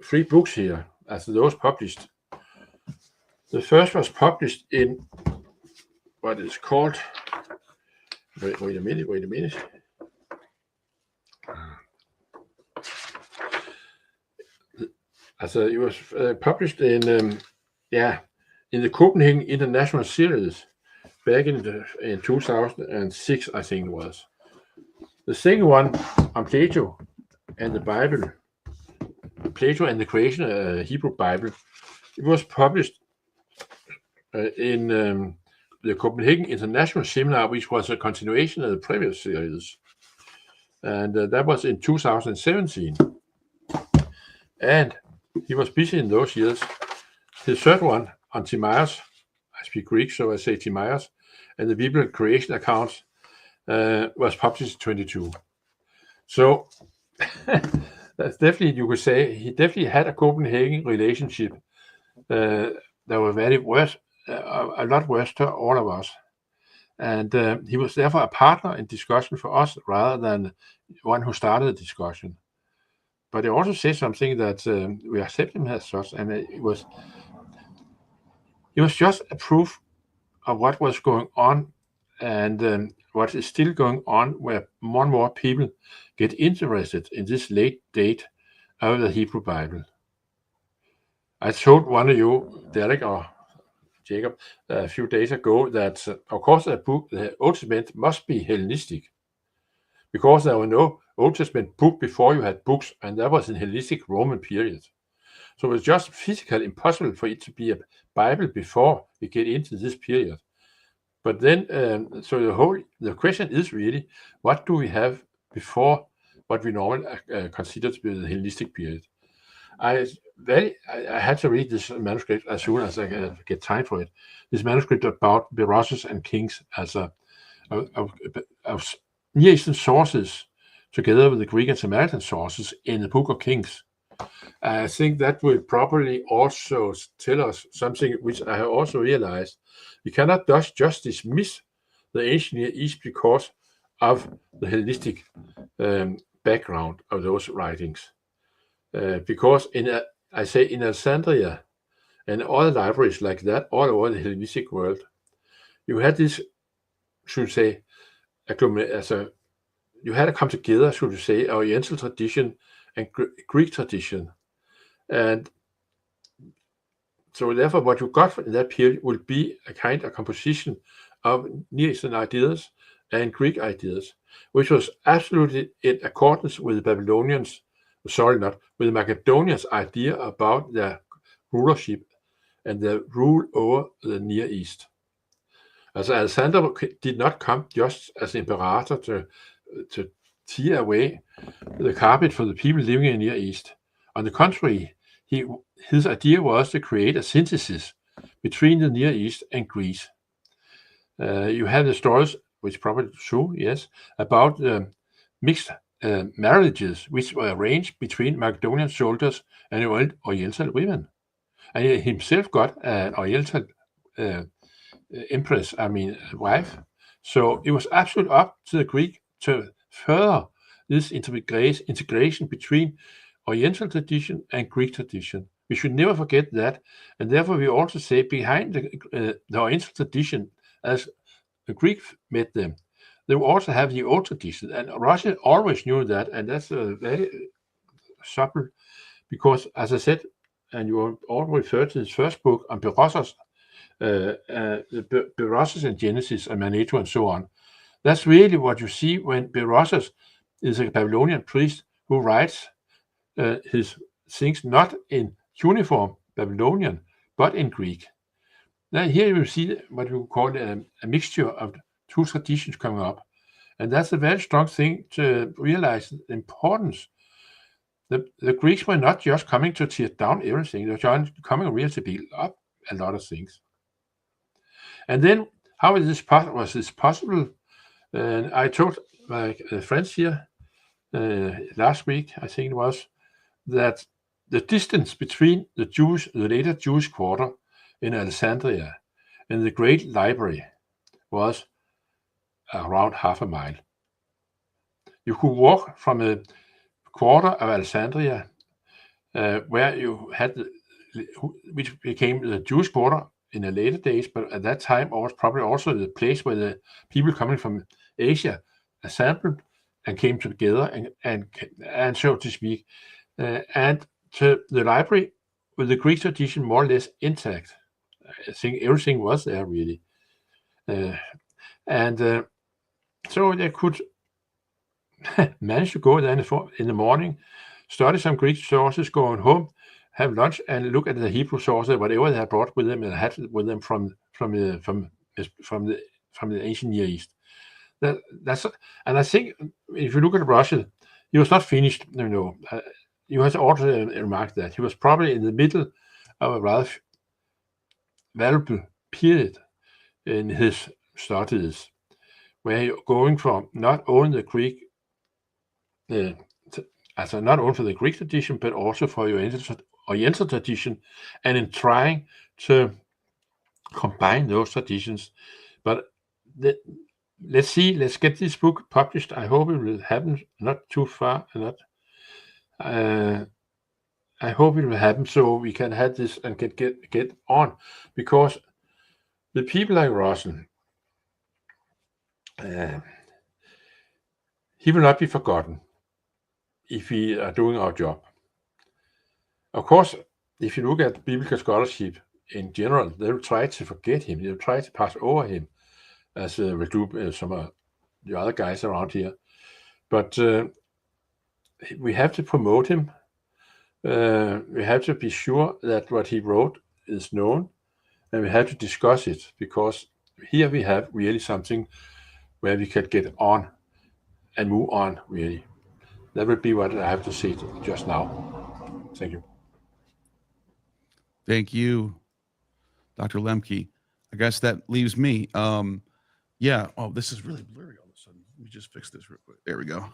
3 books here, as those published, the first was published in what is called, wait a minute. It was published in the Copenhagen International Series back in 2006, I think it was. The second one on Plato and the Bible, Plato and the Creation, Hebrew Bible, it was published in the Copenhagen International Seminar, which was a continuation of the previous series. And that was in 2017. And he was busy in those years. His third one on Timaeus, I speak Greek, so I say Timaeus, and the biblical creation accounts was published in 22. So that's definitely, you could say, he definitely had a Copenhagen relationship that was very worse, a lot worse to all of us. And he was therefore a partner in discussion for us rather than one who started the discussion. But he also said something that we accept him as such, and it was just a proof of what was going on and what is still going on, where more and more people get interested in this late date of the Hebrew Bible. I told one of you, Derek or Jacob, a few days ago that, of course, the Old Testament must be Hellenistic, because there were no Old Testament book before you had books, and that was in Hellenistic Roman period. So it was just physically impossible for it to be a Bible before we get into this period. But then, so the question is really, what do we have before what we normally consider to be the Hellenistic period? I had to read this manuscript as soon as I get time for it. This manuscript about Berossus and kings as of Near Eastern sources, together with the Greek and Samaritan sources in the Book of Kings. I think that will probably also tell us something which I have also realized. We cannot just dismiss the ancient Near East because of the Hellenistic background of those writings. Because in Alexandria and other libraries like that all over the Hellenistic world, you had this, should say, you had to come together, should you say, Oriental tradition and Greek tradition. And so therefore what you got in that period will be a kind of composition of Near Eastern ideas and Greek ideas, which was absolutely in accordance with the Babylonians, with the Macedonians' idea about their rulership and their rule over the Near East. As Alexander did not come just as imperator to tear away the carpet for the people living in the Near East. On the contrary, his idea was to create a synthesis between the Near East and Greece. You have the stories, which probably true, yes, about mixed marriages which were arranged between Macedonian soldiers and Oriental women. And he himself got an Oriental wife. So it was absolutely up to the Greek to further this integration between Oriental tradition and Greek tradition. We should never forget that, and therefore we also say behind the Oriental tradition, as the Greeks met them, they will also have the old tradition, and Russia always knew that, and that's very subtle, because as I said, and you all referred to his first book on Berossus, Berossus and Genesis and Manetho and so on. That's really what you see when Berossus is a Babylonian priest who writes his things not in uniform Babylonian, but in Greek. Now here you see what we call a mixture of two traditions coming up. And that's a very strong thing to realize the importance. The Greeks were not just coming to tear down everything, they were coming really to build up a lot of things. And then how was this possible? And I told my friends here last week, I think it was, that the distance between the later Jewish quarter in Alexandria and the great library was around half a mile. You could walk from the quarter of Alexandria, where you had, which became the Jewish quarter in the later days, but at that time was probably also the place where the people coming from Asia assembled and came together and so to speak, and to the library with the Greek tradition more or less intact. I think everything was there really, so they could manage to go there in the morning, study some Greek sources, going home, have lunch, and look at the Hebrew sources, whatever they had brought with them and had with them from the ancient Near East. And I think if you look at Russell, he was not finished. You have to also remark that he was probably in the middle of a rather valuable period in his studies, where you're going from not only the Greek, not only for the Greek tradition, but also for your Oriental tradition, and in trying to combine those traditions. But let's get this book published. I hope it will happen not too far. I hope it will happen so we can have this and get on, because the people like Russell, he will not be forgotten if we are doing our job. Of course, if you look at biblical scholarship in general, they will try to forget him. They will try to pass over him, as will do some of the other guys around here. But we have to promote him. We have to be sure that what he wrote is known, and we have to discuss it, because here we have really something where we can get on and move on, really. That would be what I have to say just now. Thank you. Thank you, Dr. Lemke. I guess that leaves me. Yeah. Oh, this is really blurry all of a sudden. Let me just fix this real quick. There we go.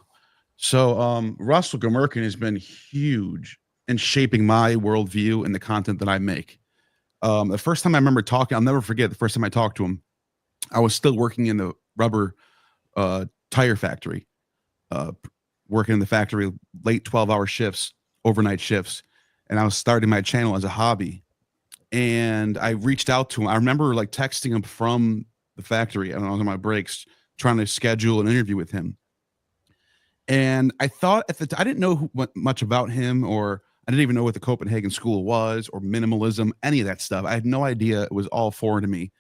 So Russell Gmirkin has been huge in shaping my worldview and the content that I make. The first time I remember talking, I'll never forget the first time I talked to him. I was still working in the rubber tire factory, working in the factory, late 12-hour shifts, overnight shifts. And I was starting my channel as a hobby. And I reached out to him. I remember like texting him from the factory, and I was on my breaks trying to schedule an interview with him. And I thought I didn't know much about him, or I didn't even know what the Copenhagen school was, or minimalism, any of that stuff. I had no idea. It was all foreign to me.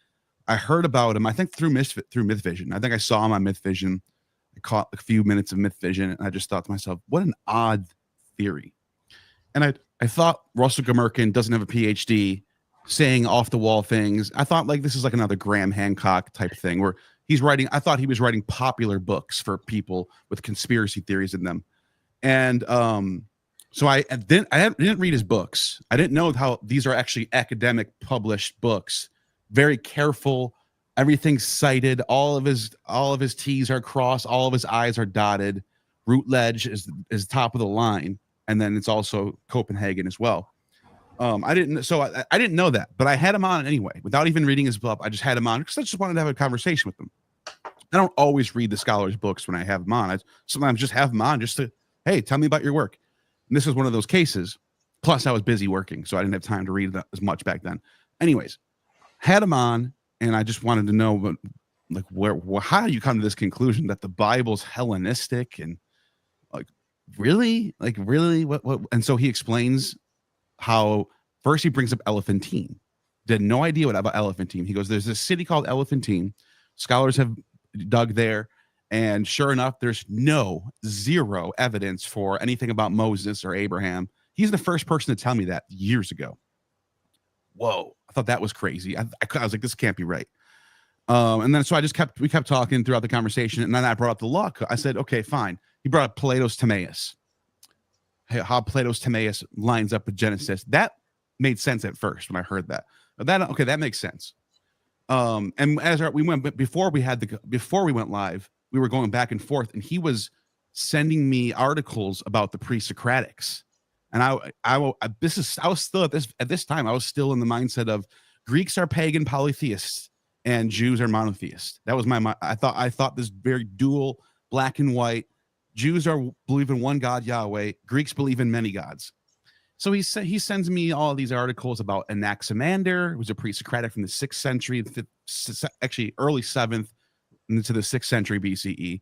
I heard about him, I think through Myth Vision. I think I saw him on Myth Vision. I caught a few minutes of Myth Vision, and I just thought to myself, what an odd theory. And I thought Russell Gmirkin doesn't have a PhD, saying off the wall things. I thought like this is like another Graham Hancock type thing where he's writing. I thought he was writing popular books for people with conspiracy theories in them. And so I didn't read his books. I didn't know how these are actually academic published books. Very careful. Everything's cited. All of his T's are crossed. All of his I's are dotted. Routledge is top of the line. And then it's also Copenhagen as well. I didn't know that, but I had him on anyway, without even reading his book. I just had him on because I just wanted to have a conversation with him. I don't always read the scholars' books when I have them on. I sometimes just have them on just to, hey, tell me about your work. And this is one of those cases. Plus, I was busy working, so I didn't have time to read as much back then. Anyways, had him on, and I just wanted to know, like, how do you come to this conclusion that the Bible's Hellenistic and really? What? And so he explains how first he brings up Elephantine. Did no idea what about Elephantine. He goes, there's this city called Elephantine. Scholars have dug there, and sure enough, there's zero evidence for anything about Moses or Abraham. He's the first person to tell me that years ago. Whoa, I thought that was crazy. I was like, this can't be right. And then so we kept talking throughout the conversation, and then I brought up the law. I said, okay, fine. He brought up Plato's Timaeus. How Plato's Timaeus lines up with Genesis. That made sense at first when I heard that. That makes sense. And as we went, before we went live, we were going back and forth, and he was sending me articles about the pre-Socratics. And I was still at this time, I was still in the mindset of Greeks are pagan polytheists and Jews are monotheists. That was I thought this very dual, black and white. Jews believe in one God, Yahweh. Greeks believe in many gods. So he sends me all these articles about Anaximander, who was a pre-Socratic from the 6th century, actually early 7th into the 6th century BCE.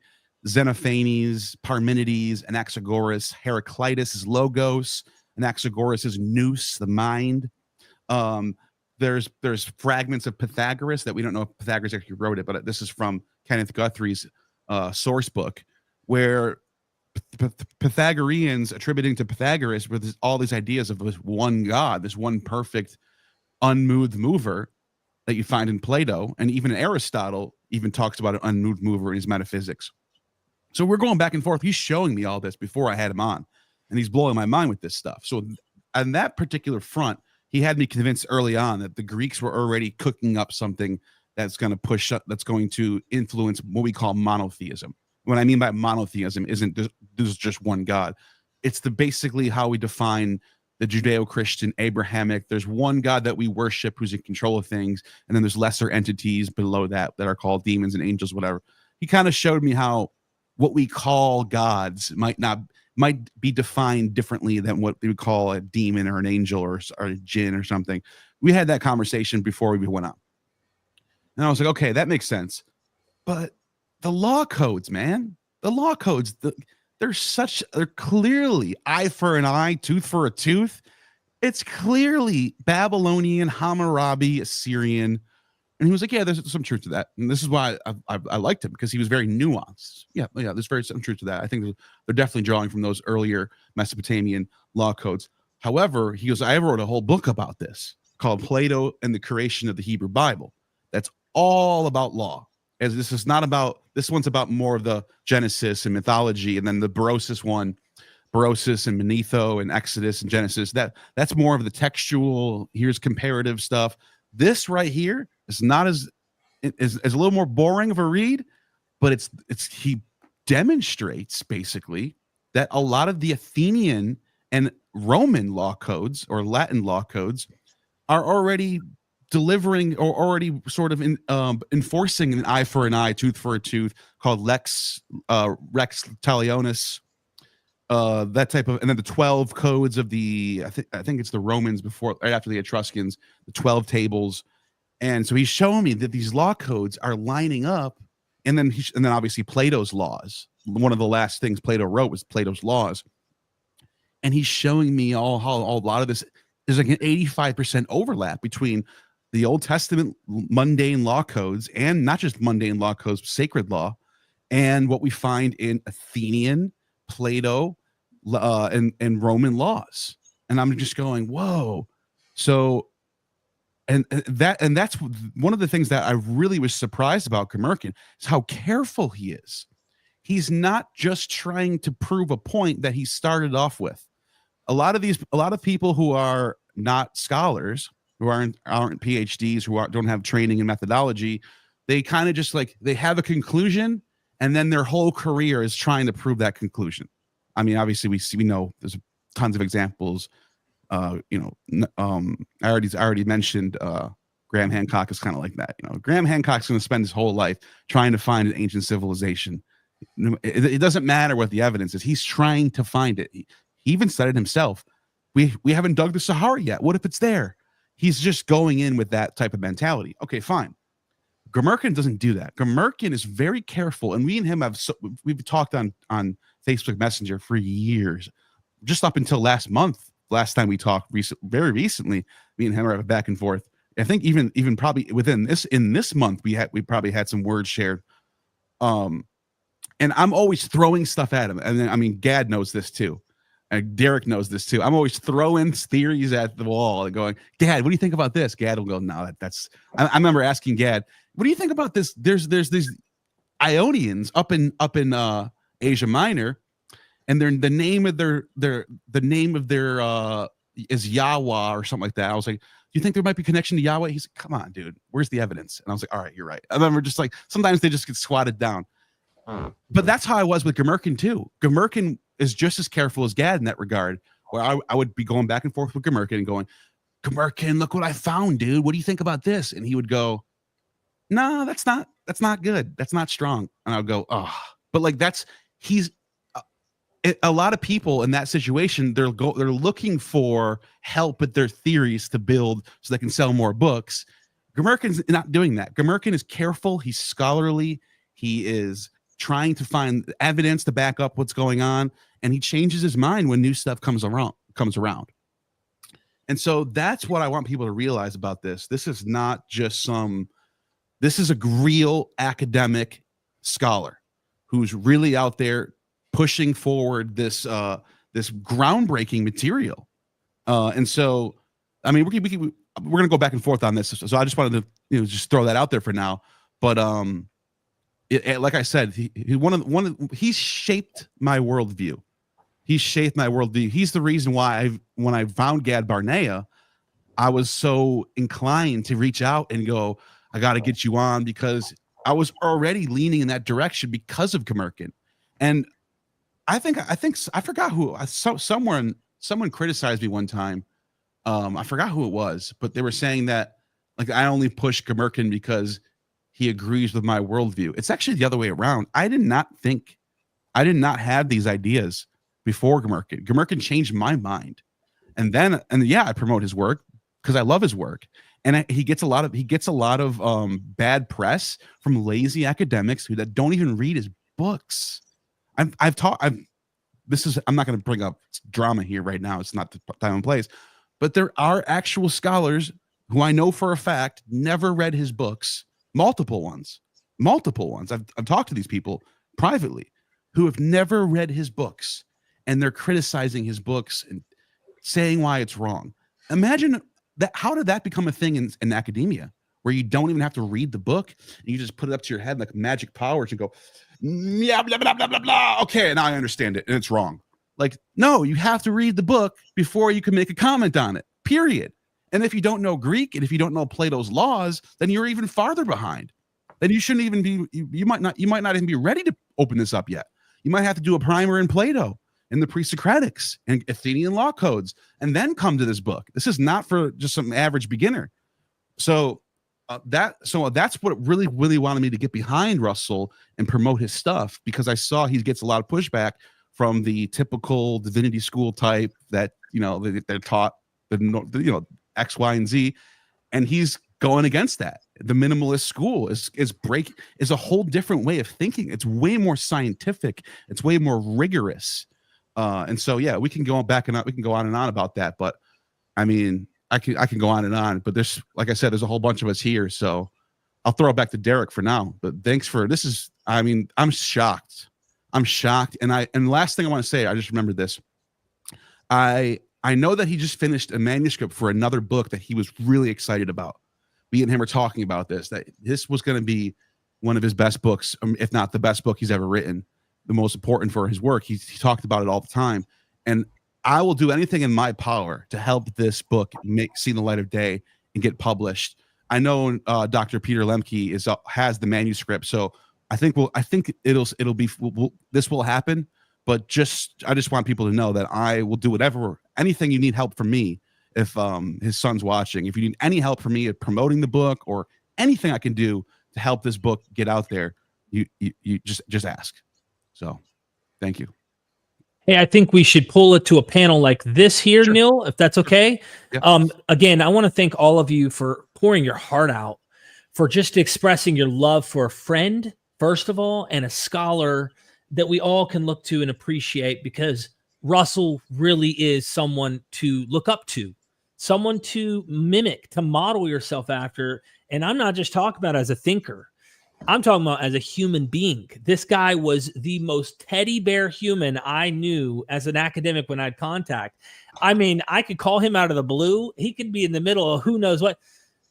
Xenophanes, Parmenides, Anaxagoras, Heraclitus is Logos, Anaxagoras is Nous, the mind. There's fragments of Pythagoras that we don't know if Pythagoras actually wrote it, but this is from Kenneth Guthrie's source book, where Pythagoreans attributing to Pythagoras with all these ideas of this one God, this one perfect, unmoved mover that you find in Plato, and even Aristotle even talks about an unmoved mover in his metaphysics. So we're going back and forth. He's showing me all this before I had him on, and he's blowing my mind with this stuff. So on that particular front, he had me convinced early on that the Greeks were already cooking up something that's going to influence what we call monotheism. What I mean by monotheism isn't there's just one God. It's basically how we define the Judeo-Christian Abrahamic. There's one God that we worship who's in control of things, and then there's lesser entities below that are called demons and angels, whatever. He kind of showed me how what we call gods might be defined differently than what we would call a demon or an angel or a jinn or something. We had that conversation before we went on. And I was like, okay, that makes sense. But the law codes, man, they're clearly eye for an eye, tooth for a tooth. It's clearly Babylonian, Hammurabi, Assyrian. And he was like, yeah, there's some truth to that. And this is why I liked him, because he was very nuanced. Yeah, there's some truth to that. I think they're definitely drawing from those earlier Mesopotamian law codes. However, he goes, I wrote a whole book about this called Plato and the Creation of the Hebrew Bible. That's all about law. As this one's about more of the Genesis and mythology, and then the Berossus and Manetho and Exodus and Genesis. That's more of the textual. Here's comparative stuff. This right here is not is a little more boring of a read, but he demonstrates basically that a lot of the Athenian and Roman law codes or Latin law codes are already delivering or already sort of enforcing an eye for an eye, tooth for a tooth, called rex talionis, that type of, and then the 12 codes of I think it's the Romans right after the Etruscans, the 12 tables. And so he's showing me that these law codes are lining up, and then obviously Plato's laws. One of the last things Plato wrote was Plato's laws, and he's showing me how a lot of this is like an 85% overlap between the Old Testament mundane law codes, and not just mundane law codes, sacred law, and what we find in Athenian, Plato, and Roman laws. And I'm just going, whoa. So, and that's one of the things that I really was surprised about Gmirkin is how careful he is. He's not just trying to prove a point that he started off with. A lot of people who are not scholars, who aren't PhDs, who don't have training in methodology, they kind of just they have a conclusion, and then their whole career is trying to prove that conclusion. I mean, obviously we know there's tons of examples. I already mentioned Graham Hancock is kind of like that. Graham Hancock's going to spend his whole life trying to find an ancient civilization. It doesn't matter what the evidence is. He's trying to find it. He even said it himself. We haven't dug the Sahara yet. What if it's there? He's just going in with that type of mentality. Okay, fine. Gmirkin doesn't do that. Gmirkin is very careful, and we and him we've talked on Facebook Messenger for years, just up until last month. Last time we talked, very recently, me and him are back and forth. I think even probably within this month, we probably had some words shared. And I'm always throwing stuff at him, and then, I mean, Gad knows this too. And Derek knows this too. I'm always throwing theories at the wall and going, Gad, what do you think about this? Gad will go, no, that's. I remember asking Gad, what do you think about this? There's these Ionians up in Asia Minor, and the name of their is Yahweh or something like that. I was like, do you think there might be connection to Yahweh? He's like, come on, dude, where's the evidence? And I was like, all right, you're right. I remember just sometimes they just get squatted down. But that's how I was with Gmirkin too. Gmirkin is just as careful as Gad in that regard, where I would be going back and forth with Gmirkin and going, Gmirkin, look what I found, dude. What do you think about this? And he would go, no, that's not good. That's not strong. And I would go, oh, but like he's a lot of people in that situation. They're looking for help with their theories to build so they can sell more books. Gmirkin's not doing that. Gmirkin is careful. He's scholarly. He is trying to find evidence to back up what's going on, and he changes his mind when new stuff comes around. And so that's what I want people to realize about this. This is not just this is a real academic scholar who's really out there pushing forward this groundbreaking material. And so, I mean, we're going to go back and forth on this. So I just wanted to, just throw that out there for now. But like I said, he's shaped my worldview. He's shaped my worldview. He's the reason why when I found Gad Barnea, I was so inclined to reach out and go, I got to get you on, because I was already leaning in that direction because of Gmirkin. And I forgot who, someone criticized me one time. I forgot who it was, but they were saying that like I only push Gmirkin because he agrees with my worldview. It's actually the other way around. I did not have these ideas before Gmirkin. Gmirkin changed my mind, and yeah, I promote his work because I love his work, and he gets a lot of bad press from lazy academics that don't even read his books. I'm not going to bring up drama here right now. It's not the time and place, but there are actual scholars who I know for a fact never read his books. Multiple ones. I've talked to these people privately who have never read his books, and they're criticizing his books and saying why it's wrong. Imagine that. How did that become a thing in academia, where you don't even have to read the book and you just put it up to your head like magic powers and go, yeah, blah, blah, blah, blah, blah. Okay, now I understand it, and it's wrong. Like, no, you have to read the book before you can make a comment on it, period. And if you don't know Greek, and if you don't know Plato's laws, then you're even farther behind. Then you shouldn't even be, you might not even be ready to open this up yet. You might have to do a primer in Plato and the pre-Socratics and Athenian law codes, and then come to this book. This is not for just some average beginner. So that's what really wanted me to get behind Russell and promote his stuff, because I saw he gets a lot of pushback from the typical divinity school type that, they're taught, X, Y, and Z, and he's going against that. The minimalist school is a whole different way of thinking. It's way more scientific. It's way more rigorous. And so, yeah, we can go back and we can go on and on about that. But I mean, I can go on and on. But there's, like I said, there's a whole bunch of us here. So I'll throw it back to Derek for now. But thanks for this. I'm shocked. And last thing I want to say, I just remembered this. I know that he just finished a manuscript for another book that he was really excited about. Me and him were talking about that this was going to be one of his best books, if not the best book he's ever written, the most important for his work. He talked about it all the time. And I will do anything in my power to help this book see the light of day and get published. I know Dr. Peter Lemke has the manuscript, so I think this will happen. But I just want people to know that I will do anything you need help from me. If his son's watching, if you need any help from me at promoting the book or anything I can do to help this book get out there, you just ask. So, thank you. Hey, I think we should pull it to a panel like this here, sure. Neil, if that's okay. Yeah. Again, I want to thank all of you for pouring your heart out, for just expressing your love for a friend, first of all, and a scholar that we all can look to and appreciate, because Russell really is someone to look up to, someone to mimic, to model yourself after. And I'm not just talking about as a thinker. I'm talking about as a human being. This guy was the most teddy bear human I knew as an academic when I had contact. I mean, I could call him out of the blue. He could be in the middle of who knows what.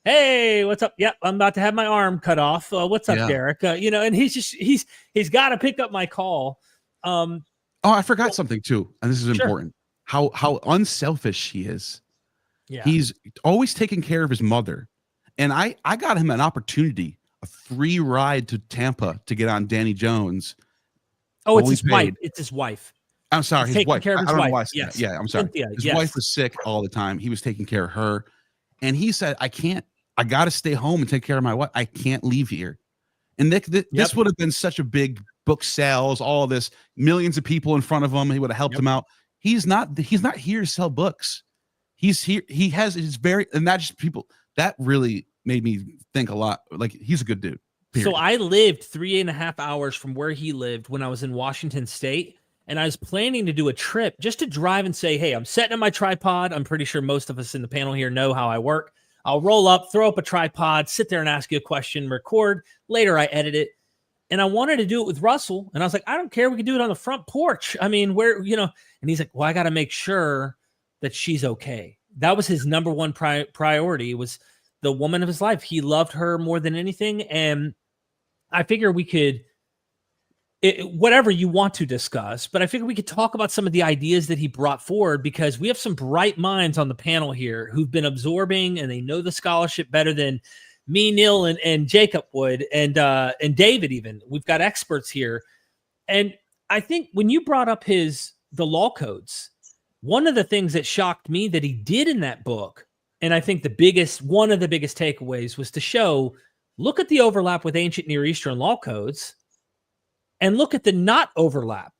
Hey, what's up? Yep, I'm about to have my arm cut off. What's up, Derek? And he's got to pick up my call. I forgot something too, and this is important. How unselfish he is. Yeah, he's always taking care of his mother, and I got him an opportunity, a free ride to Tampa to get on Danny Jones, Oh, but it's we his wife. paid. It's his wife. I'm sorry, He's his taking wife. care of his I don't know wife. why I said Yes. that. Yeah, I'm sorry. Cynthia, His yes. wife was sick all the time. He was taking care of her. And he said, I got to stay home and take care of my wife. I can't leave here. And this would have been such a big book sales, all of this, millions of people in front of him. He would have helped him out. He's not here to sell books. He's here. He has his and not just people. That really made me think a lot. Like, he's a good dude. Period. So I lived 3.5 hours from where he lived when I was in Washington State. And I was planning to do a trip just to drive and say, hey, I'm setting up my tripod. I'm pretty sure most of us in the panel here know how I work. I'll roll up, throw up a tripod, sit there and ask you a question, record. Later, I edit it. And I wanted to do it with Russell. And I was like, I don't care. We can do it on the front porch. I mean, where, and he's like, well, I got to make sure that she's okay. That was his number one priority, was the woman of his life. He loved her more than anything. And I figure we could, whatever you want to discuss, but I figure we could talk about some of the ideas that he brought forward, because we have some bright minds on the panel here who've been absorbing, and they know the scholarship better than me, Neil, and Jacob would, and David even. We've got experts here. And I think when you brought up the law codes, one of the things that shocked me that he did in that book, and I think one of the biggest takeaways, was to show, look at the overlap with ancient Near Eastern law codes, and look at the not overlap.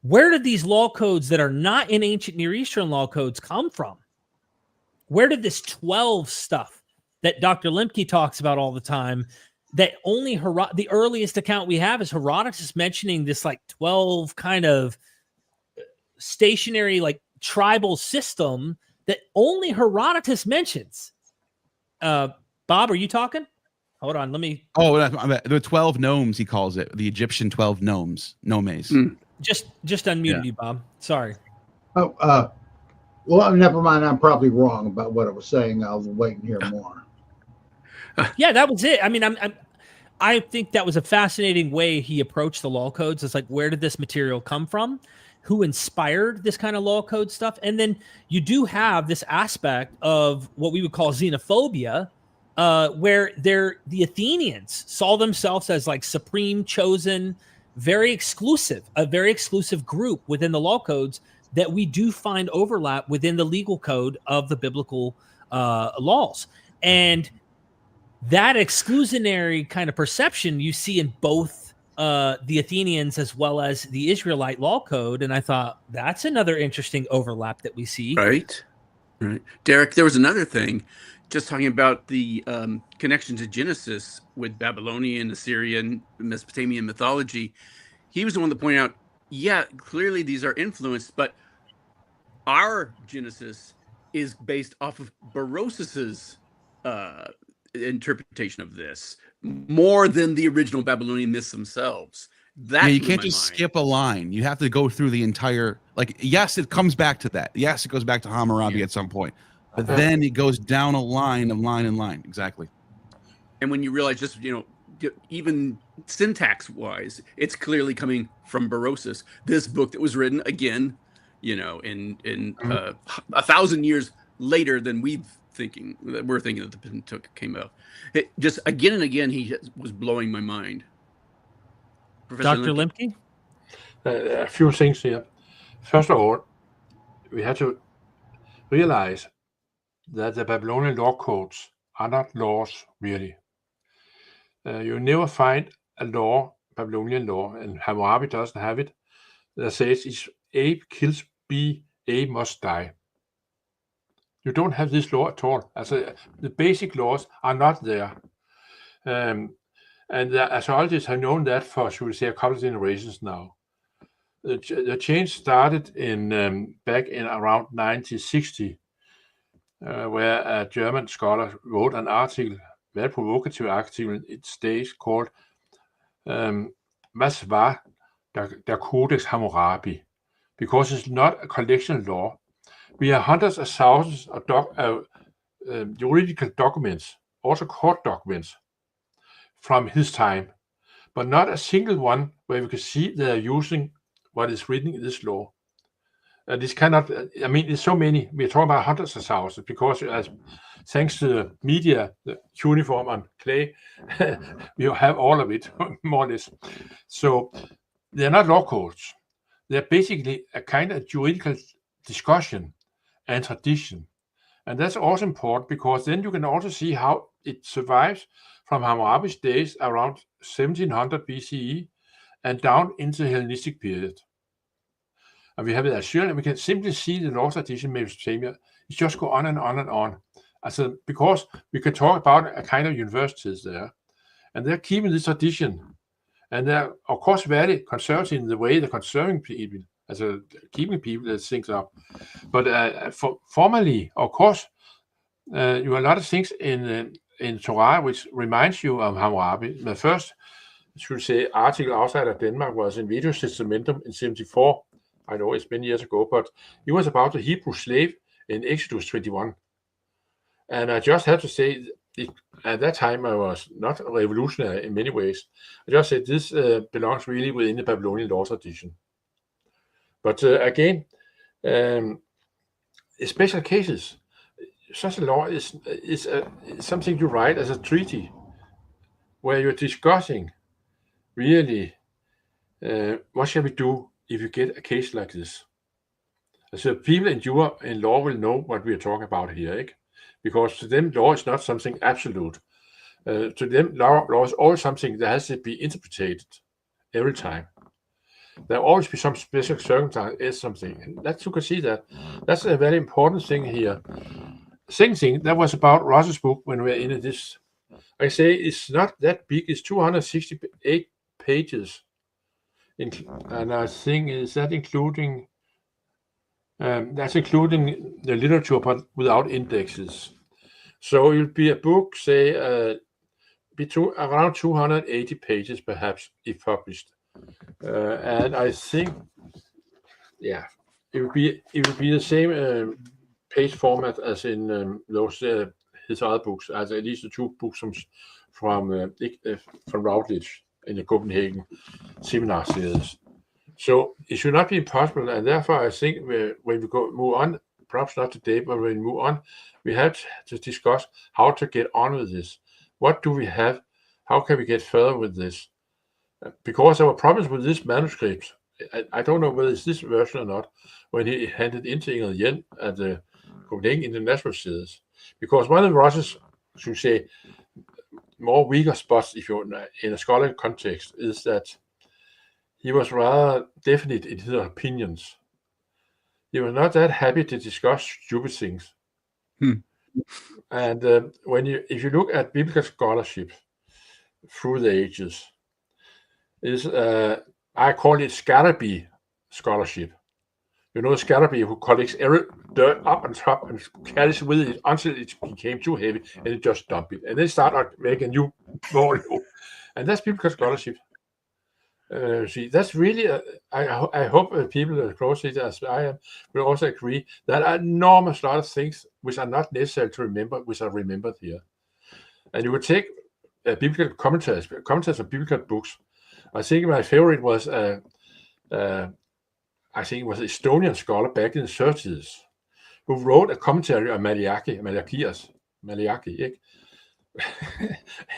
Where did these law codes that are not in ancient Near Eastern law codes come from? Where did this 12 stuff that Dr. Lemke talks about all the time, that only the earliest account we have is Herodotus mentioning this like 12 kind of stationary, like tribal system that only Herodotus mentions? Bob, are you talking? Hold on, let me. Oh, the 12 gnomes, he calls it. The Egyptian 12 gnomes. Just unmuted you, Bob. Sorry. Oh, well, never mind. I'm probably wrong about what I was saying. I'll wait and hear more. Yeah, that was it. I mean, I think that was a fascinating way he approached the law codes. It's like, where did this material come from? Who inspired this kind of law code stuff? And then you do have this aspect of what we would call xenophobia, where the Athenians saw themselves as like supreme, chosen, a very exclusive group within the law codes, that we do find overlap within the legal code of the biblical laws. And that exclusionary kind of perception you see in both the Athenians as well as the Israelite law code. And I thought, that's another interesting overlap that we see. Right. Derek, there was another thing, just talking about the connection to Genesis with Babylonian, Assyrian, Mesopotamian mythology. He was the one that pointed out, yeah, clearly these are influenced, but our Genesis is based off of Berossus's interpretation of this, more than the original Babylonian myths themselves. You can't just skip a line. You have to go through the entire, like, yes, it comes back to that. Yes, it goes back to Hammurabi at some point, but then it goes down a line of line and line. Exactly. And when you realize, just, even syntax wise, it's clearly coming from Berossus, this book that was written again, in 1,000 years later than we're thinking that the Pentateuch came out. It just again and again, he was blowing my mind. Professor Dr. Lemke? A few things here. First of all, we have to realize that the Babylonian law codes are not laws, really. You never find a law, Babylonian law, and Hammurabi doesn't have it, that says if A kills B, A must die. You don't have this law at all. The basic laws are not there. And the archaeologists have known that for, should we say, a couple of generations now. The change started back in around 1960, where a German scholar wrote an article, very provocative article in its days, called Was war der Codex Hammurabi? Because it's not a collection law. We have hundreds of thousands of juridical documents, also court documents, from his time, but not a single one where we can see they are using what is written in this law. This cannot, it's so many, we're talking about hundreds of thousands, because thanks to the media, the cuneiform and clay, you have all of it, more or less. So they're not law codes. They're basically a kind of juridical discussion and tradition. And that's also important because then you can also see how it survives from Hammurabi's days around 1700 BCE and down into the Hellenistic period. And we have it as Assyrian, and we can simply see the law tradition Mesopotamia. It just go on and on and on. Because we can talk about a kind of universities there, and they're keeping this tradition. And they're, of course, very conservative in the way they're conserving people, keeping people things up. But formally, of course, you have a lot of things in Torah which reminds you of Hammurabi. The first, should say, article outside of Denmark was in Vetus Testamentum in 74. I know it's many years ago, but it was about the Hebrew slave in Exodus 21. And I just have to say, at that time I was not revolutionary in many ways. I just said this belongs really within the Babylonian law tradition. But again, in special cases, such a law is something you write as a treaty, where you're discussing really what shall we do if you get a case like this. So people in law will know what we are talking about here, right? Because to them, law is not something absolute. To them, law is always something that has to be interpreted every time. There will always be some special circumstance as something. And that you can see that. That's a very important thing here. Second thing, that was about Ross's book when we're in this. I say it's not that big. It's 268 pages. And I think is that including that's including the literature, but without indexes. So it will be a book, say, around 280 pages, perhaps, if published. And I think, yeah, it would be the same page format as in those his other books, as at least the two books from Routledge in the Copenhagen seminar series. So it should not be impossible, and therefore I think when we move on, perhaps not today, but when we move on, we have to discuss how to get on with this. What do we have? How can we get further with this? Because there were problems with this manuscript. I don't know whether it's this version or not, when he handed into Ingrid Jen at the Copenhagen International Series. Because one of Ross's, should say, more weaker spots, if you're in a scholarly context, is that he was rather definite in his opinions. He was not that happy to discuss stupid things. And if you look at biblical scholarship through the ages, I call it Scatterby scholarship. You know, Scatterby, who collects every dirt up on top and carries with it until it became too heavy, and it just dump it, and then start making new volume. And that's biblical scholarship. See, that's really, I hope people as close to it as I am will also agree that an enormous lot of things which are not necessary to remember, which are remembered here. And you would take biblical commentaries of biblical books. I think my favorite was, I think it was an Estonian scholar back in the 30s who wrote a commentary on Malachi.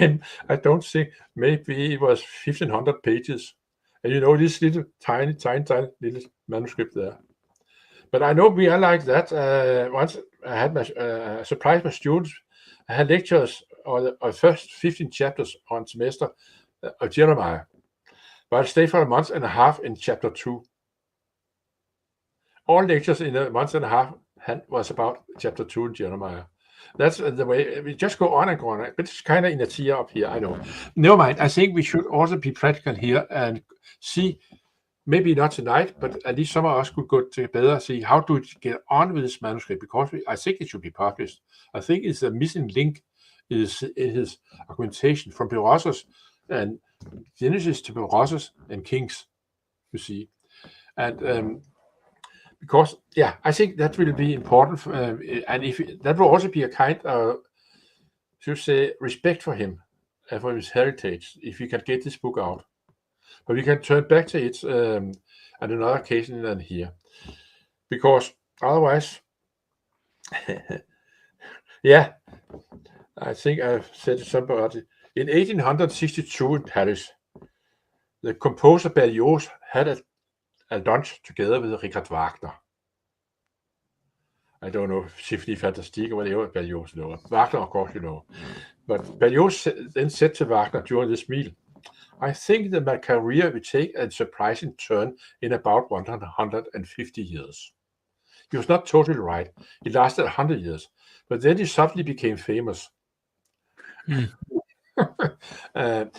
And I don't think, maybe it was 1,500 pages. And you know, this little tiny little manuscript there. But I know we are like that. Once I had surprised my students. I had lectures on the first 15 chapters on semester of Jeremiah. But I stayed for a month and a half in chapter 2. All lectures in a month and a half was about chapter 2 in Jeremiah. That's the way we just go on and go on. But it's kind of in a tier up here, I know. Never mind. I think we should also be practical here and see, maybe not tonight, but at least some of us could go together and see how to get on with this manuscript, because I think it should be published. I think it's a missing link is in his argumentation from Berossus and Genesis to Berossus and Kings, you see. And because, yeah, I think that will be important, and if that will also be a kind of, should say, respect for him and for his heritage, if we can get this book out. But we can turn back to it at another occasion than here, because otherwise, yeah, I think I've said it somewhere. In 1862 in Paris, the composer Berossus had a lunch together with Richard Wagner. I don't know if Symphony Fantastique or whatever Berlioz know. Wagner, of course, you know. But Berlioz then said to Wagner during this meal, I think that my career will take a surprising turn in about 150 years. He was not totally right. It lasted 100 years. But then he suddenly became famous. But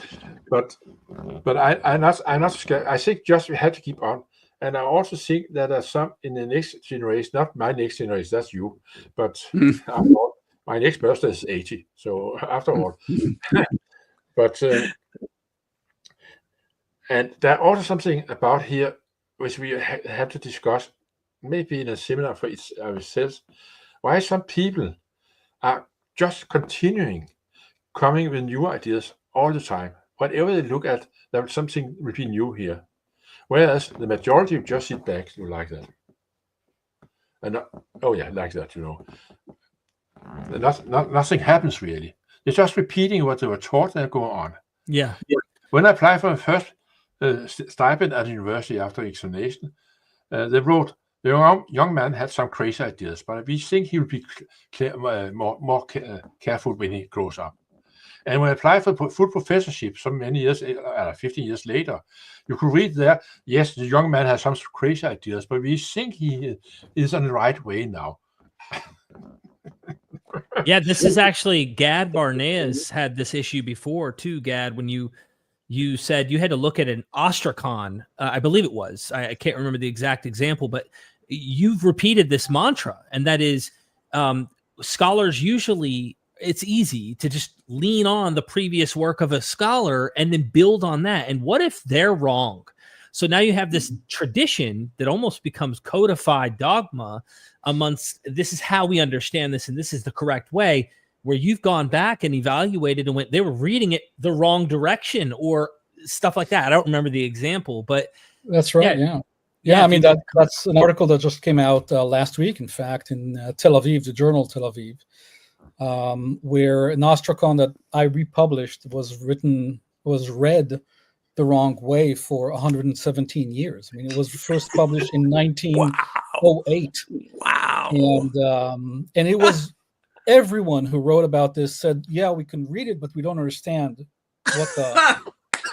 I'm not scared. I think just we have to keep on. And I also think that there are some in the next generation, not my next generation, that's you, but after all, my next birthday is 80. So after all, but and there are also something about here which we have to discuss, maybe in a seminar for ourselves. Why some people are just continuing coming with new ideas all the time. Whatever they look at, there's something will be new here. Whereas the majority just sit back, you like that. And like that, you know. Nothing happens really. They're just repeating what they were taught and go on. Yeah. When I applied for my first stipend at the university after examination, they wrote, the young man had some crazy ideas, but we think he will be more careful when he grows up. And when I applied for full professorship some many years, 15 years later, you could read there, yes, the young man has some crazy ideas, but we think he is on the right way now. Yeah, this is actually Gad Barneas had this issue before too, Gad, when you said you had to look at an ostrakon, I believe it was. I can't remember the exact example, but you've repeated this mantra, and that is scholars usually, it's easy to just lean on the previous work of a scholar and then build on that. And what if they're wrong? So now you have this tradition that almost becomes codified dogma amongst, this is how we understand this and this is the correct way, where you've gone back and evaluated and went, they were reading it the wrong direction or stuff like that. I don't remember the example, but that's right. Yeah. I mean, that's an article that just came out last week, in fact, in Tel Aviv, the journal Tel Aviv, where an ostrakon that I republished was read the wrong way for 117 years. I mean, it was first published in 1908. Wow. And it was, everyone who wrote about this said, yeah, we can read it, but we don't understand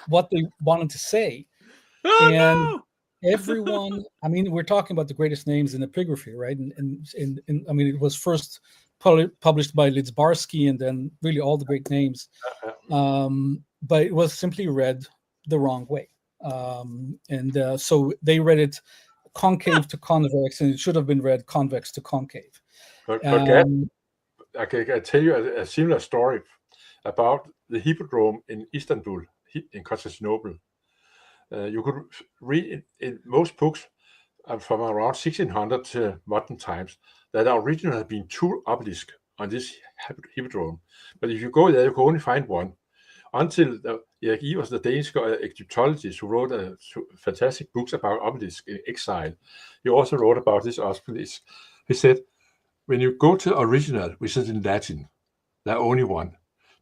what they wanted to say. Everyone, I mean, we're talking about the greatest names in epigraphy, right? And I mean, it was first published by Lidzbarski and then really all the great names. But it was simply read the wrong way. So they read it concave to convex, and it should have been read convex to concave. I can tell you a similar story about the Hippodrome in Istanbul, in Constantinople. You could read in most books from around 1600 to modern times that originally had been 2 obelisks on this Hippodrome. But if you go there, you can only find one. Until Erik Ivers, the Danish Egyptologist, who wrote fantastic books about obelisks in exile, he also wrote about this obelisk. He said, when you go to the original, which is in Latin, there are only one.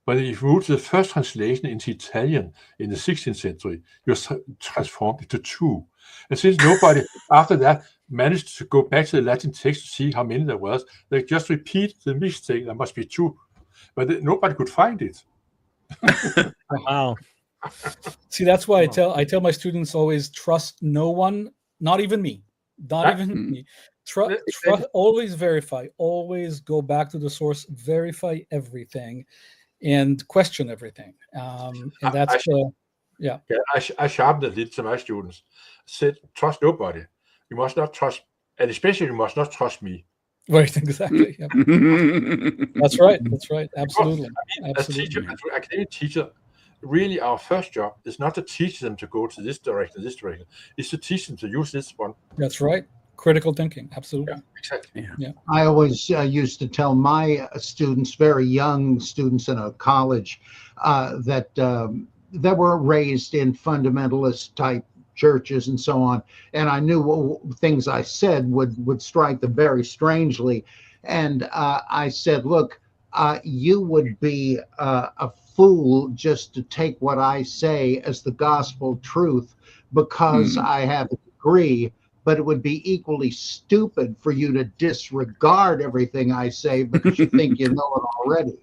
But if you move to the first translation into Italian in the 16th century, you're transformed into 2. And since nobody after that managed to go back to the Latin text to see how many there was, they just repeat the mistake, there must be 2. But nobody could find it. Wow. See, that's why I tell my students always trust no one, not even me. Trust, always verify, always go back to the source, verify everything, and question everything. And that's I sharpened it to my students. Said, trust nobody. You must not trust, and especially you must not trust me. Right, exactly. Yeah. That's right. Absolutely. As teacher, as academic teacher, really our first job is not to teach them to go to this direction, it's to teach them to use this one. That's right. Critical thinking. Absolutely. Yeah, exactly. Yeah. I always used to tell my students, very young students in a college, that were raised in fundamentalist type churches and so on, and I knew things I said would strike them very strangely, and I said, look, you would be a fool just to take what I say as the gospel truth because I have a degree, but it would be equally stupid for you to disregard everything I say because you think you know it already.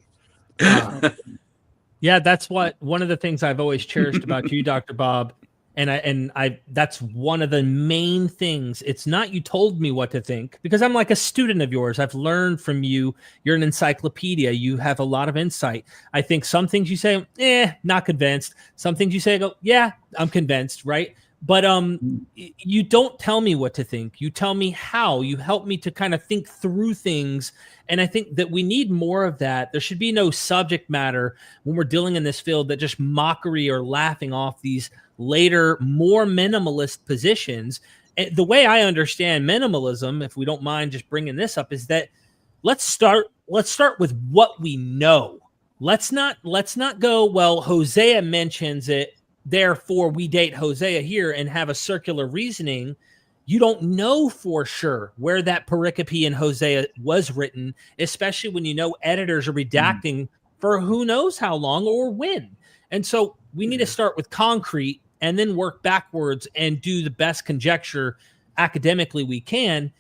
Yeah, that's what one of the things I've always cherished about you, Dr. Bob. And I that's one of the main things. It's not you told me what to think, because I'm like a student of yours. I've learned from you. You're an encyclopedia. You have a lot of insight. I think some things you say, not convinced. Some things you say, I go, yeah, I'm convinced, right? But you don't tell me what to think. You tell me how. You help me to kind of think through things. And I think that we need more of that. There should be no subject matter when we're dealing in this field that just mockery or laughing off these later, more minimalist positions. And the way I understand minimalism, if we don't mind just bringing this up, is that let's start with what we know. Let's not go, well, Hosea mentions it, therefore we date Hosea here, and have a circular reasoning. You don't know for sure where that pericope in Hosea was written, especially when you know editors are redacting for who knows how long or when. And so we need to start with concrete and then work backwards and do the best conjecture academically we can.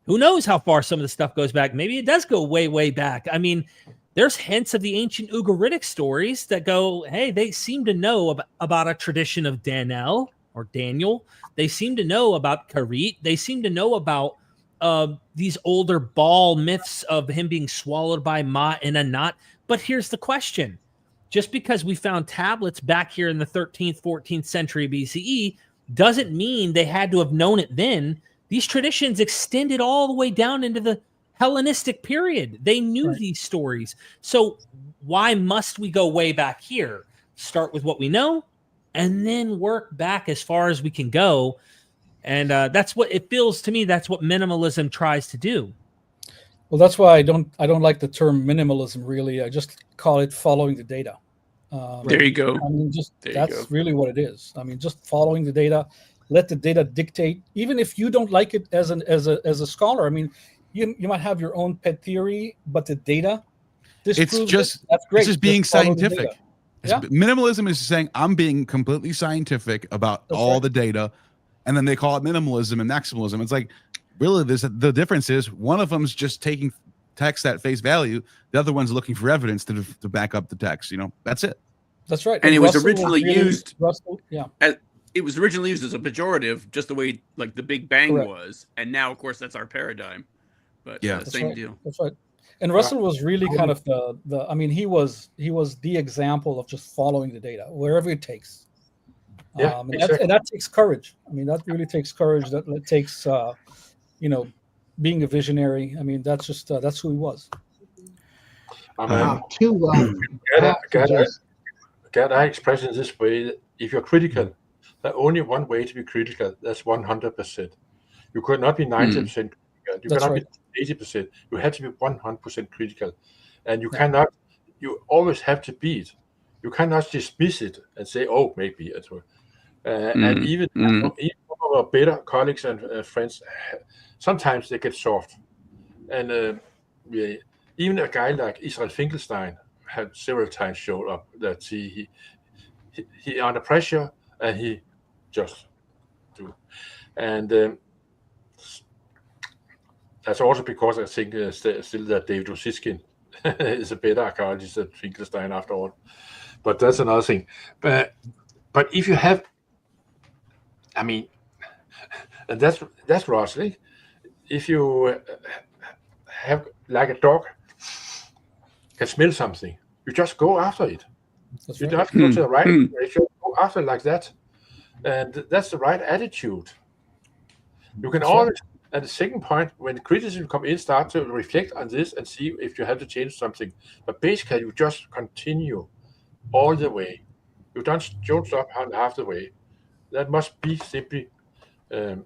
Who knows how far some of the stuff goes back? Maybe it does go way, way back. I mean, there's hints of the ancient Ugaritic stories that go, hey, they seem to know about a tradition of Daniel or Daniel. They seem to know about Karit. They seem to know about these older Baal myths of him being swallowed by Ma in a knot. But here's the question. Just because we found tablets back here in the 13th, 14th century BCE doesn't mean they had to have known it then. These traditions extended all the way down into the Hellenistic period. They knew these stories. So why must we go way back here? Start with what we know and then work back as far as we can go. And that's what it feels to me. That's what minimalism tries to do. Well, that's why I don't like the term minimalism, really. I just call it following the data. There you go. I mean, that's really what it is. I mean, just following the data, let the data dictate, even if you don't like it as a scholar. I mean, you might have your own pet theory, but the data, that's great. It's just being scientific. Yeah. Minimalism is saying I'm being completely scientific about all the data, and then they call it minimalism and maximalism. It's like, really, the difference is one of them's just taking text at face value. The other one's looking for evidence to back up the text. You know, that's it. That's right. And it was originally used. It was originally used as a pejorative, just the way like the Big Bang was, and now, of course, that's our paradigm. But same deal. That's right. And Russell was really kind of the. I mean, he was the example of just following the data wherever it takes. Yeah, and that takes courage. I mean, that really takes courage. That takes. Being a visionary. I mean, that's just that's who he was. Can I express it this way? If you're critical, there's only one way to be critical. That's 100%. You could not be 90% critical. You cannot be 80%. You have to be 100% critical, and you cannot. You always have to be it. You cannot dismiss it and say, "Oh, maybe." And even our better colleagues and friends, sometimes they get soft. And even a guy like Israel Finkelstein had several times showed up that he under pressure and he just do. And that's also because I think still that David Rosickin is a better archaeologist than Finkelstein after all. But that's another thing. But if you have, I mean, and that's Rosling. If you have like a dog can smell something, you just go after it. You don't have to go to the right. If you go after it like that, and that's the right attitude. You can always, at the second point, when criticism come in, start to reflect on this and see if you have to change something. But basically, you just continue all the way. You don't stop half the way. That must be simply, that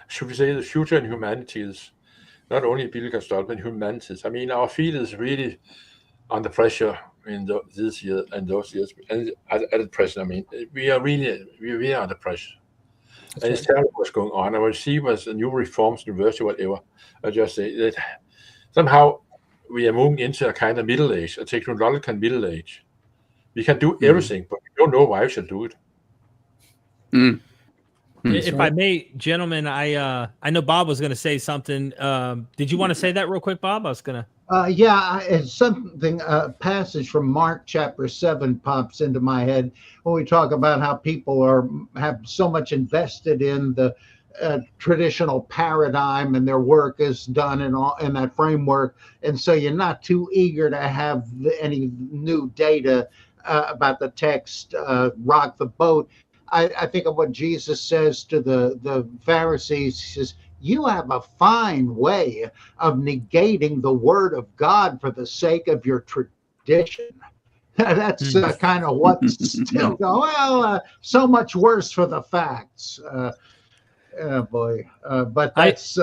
should we say the future in humanities, not only biblical stuff, but humanities. I mean, our field is really under pressure in this year and those years. And at the present, I mean, we are really under pressure. That's and it's terrible what's going on. I will see with the new reforms, university, whatever. I just say that somehow we are moving into a kind of middle age, a technological middle age. We can do everything, but we don't know why we should do it. If I may, gentlemen, I know Bob was going to say something. Did you want to say that real quick, Bob? I was going to. It's something, a passage from Mark chapter 7 pops into my head when we talk about how people have so much invested in the traditional paradigm, and their work is done in that framework. And so you're not too eager to have any new data about the text rock the boat. I think of what Jesus says to the Pharisees. He says, you have a fine way of negating the word of God for the sake of your tradition. That's kind of what's still going. Well, so much worse for the facts. Oh boy. But that's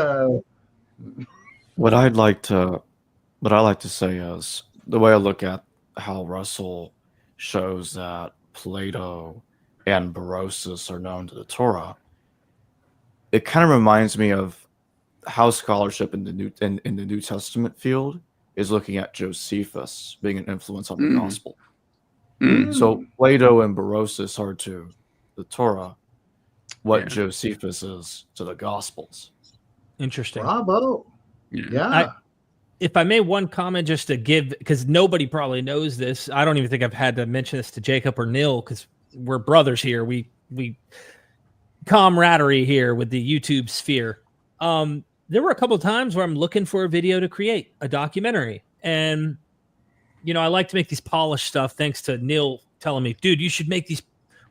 what I like to say is the way I look at how Russell shows that Plato and Berossus are known to the Torah. It kind of reminds me of how scholarship in the New Testament field is looking at Josephus being an influence on the gospel. So Plato and Berossus are to the Torah what Josephus is to the Gospels. Interesting. Bravo. Yeah. If I may, one comment just to give, because nobody probably knows this. I don't even think I've had to mention this to Jacob or Neil, because we're brothers here. We camaraderie here with the YouTube sphere. There were a couple of times where I'm looking for a video to create a documentary, and I like to make these polished stuff. Thanks to Neil telling me, dude, you should make these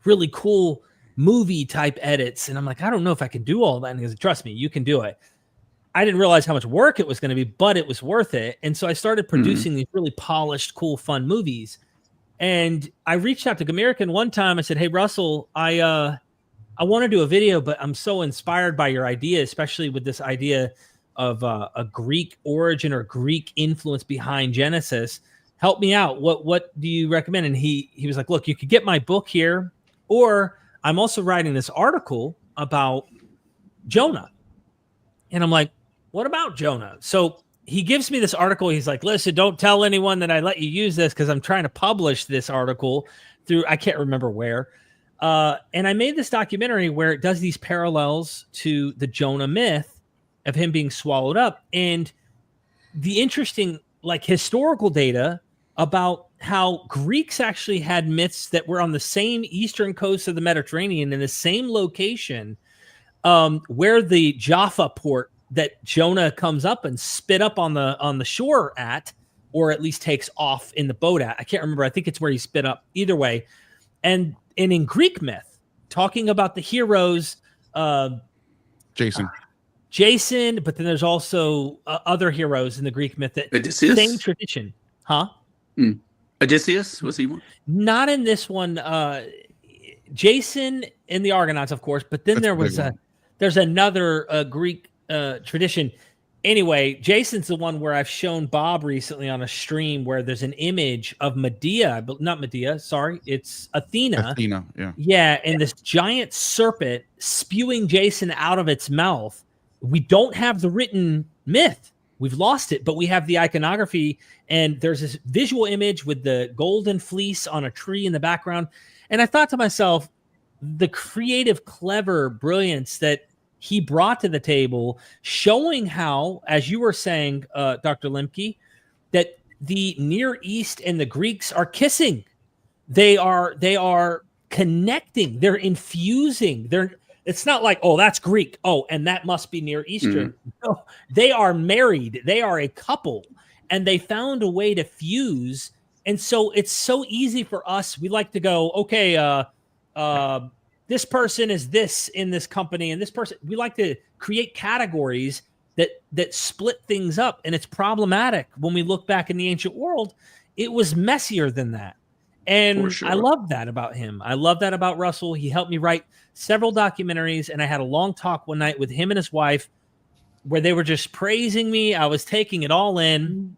really cool movie type edits. And I'm like, I don't know if I can do all that. And he goes, trust me, you can do it. I didn't realize how much work it was going to be, but it was worth it. And so I started producing these really polished, cool, fun movies. And I reached out to Gmirkin one time. I said, hey, Russell, I want to do a video, but I'm so inspired by your idea, especially with this idea of a Greek origin or Greek influence behind Genesis. Help me out. What do you recommend? And he was like, look, you could get my book here, or I'm also writing this article about Jonah. And I'm like, what about Jonah? So he gives me this article. He's like, listen, don't tell anyone that I let you use this, because I'm trying to publish this article through, I can't remember where. And I made this documentary where it does these parallels to the Jonah myth of him being swallowed up, and the interesting historical data about how Greeks actually had myths that were on the same eastern coast of the Mediterranean in the same location, where the Jaffa port that Jonah comes up and spit up on the shore at, or at least takes off in the boat at. I can't remember. I think it's where he spit up. Either way. And in Greek myth, talking about the heroes, Jason, but then there's also other heroes in the Greek myth that Odysseus? Same tradition, huh? Odysseus, was he one? Not in this one. Jason in the Argonauts, of course, but then there's another Greek tradition. Anyway, Jason's the one where I've shown Bob recently on a stream where there's an image of Medea, but not Medea. Sorry, it's Athena. Athena, yeah. Yeah, and this giant serpent spewing Jason out of its mouth. We don't have the written myth. We've lost it, but we have the iconography, and there's this visual image with the golden fleece on a tree in the background. And I thought to myself, the creative, clever brilliance that he brought to the table, showing how, as you were saying, Dr. Lemke, that the Near East and the Greeks are kissing. They are connecting. They're infusing. It's not like, oh, that's Greek. Oh, and that must be Near Eastern. No, they are married. They are a couple, and they found a way to fuse. And so it's so easy for us. We like to go, okay, this person is this in this company, and this person. We like to create categories that split things up, and it's problematic. When we look back in the ancient world, it was messier than that. And Sure. I love that about him. I love that about Russell. He helped me write several documentaries, and I had a long talk one night with him and his wife where they were just praising me. I was taking it all in.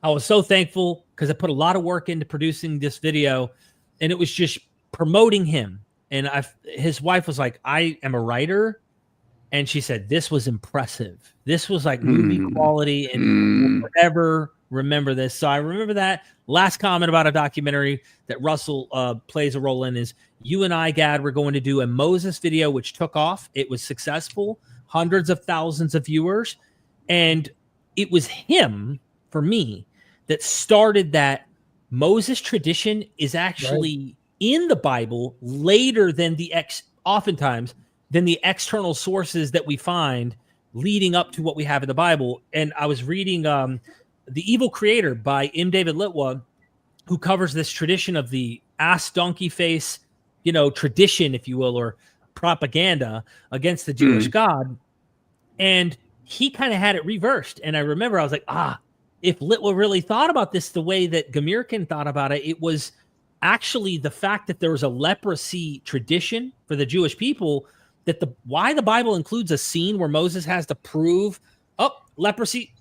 I was so thankful because I put a lot of work into producing this video, and it was just promoting him. And his wife was like, I am a writer. And she said, this was impressive. This was like movie quality, and will forever remember this. So I remember that. Last comment about a documentary that Russell plays a role in is you and I, Gad, were going to do a Moses video, which took off. It was successful, hundreds of thousands of viewers. And it was him, for me, that started that Moses tradition is actually in the Bible later than oftentimes than the external sources that we find leading up to what we have in the Bible. And I was reading The Evil Creator by M. David Litwa, who covers this tradition of the ass donkey face, tradition, if you will, or propaganda against the Jewish God. And he kind of had it reversed. And I remember I was like, if Litwa really thought about this the way that Gmirkin thought about it, it was actually the fact that there was a leprosy tradition for the Jewish people, that why the Bible includes a scene where Moses has to prove, leprosy,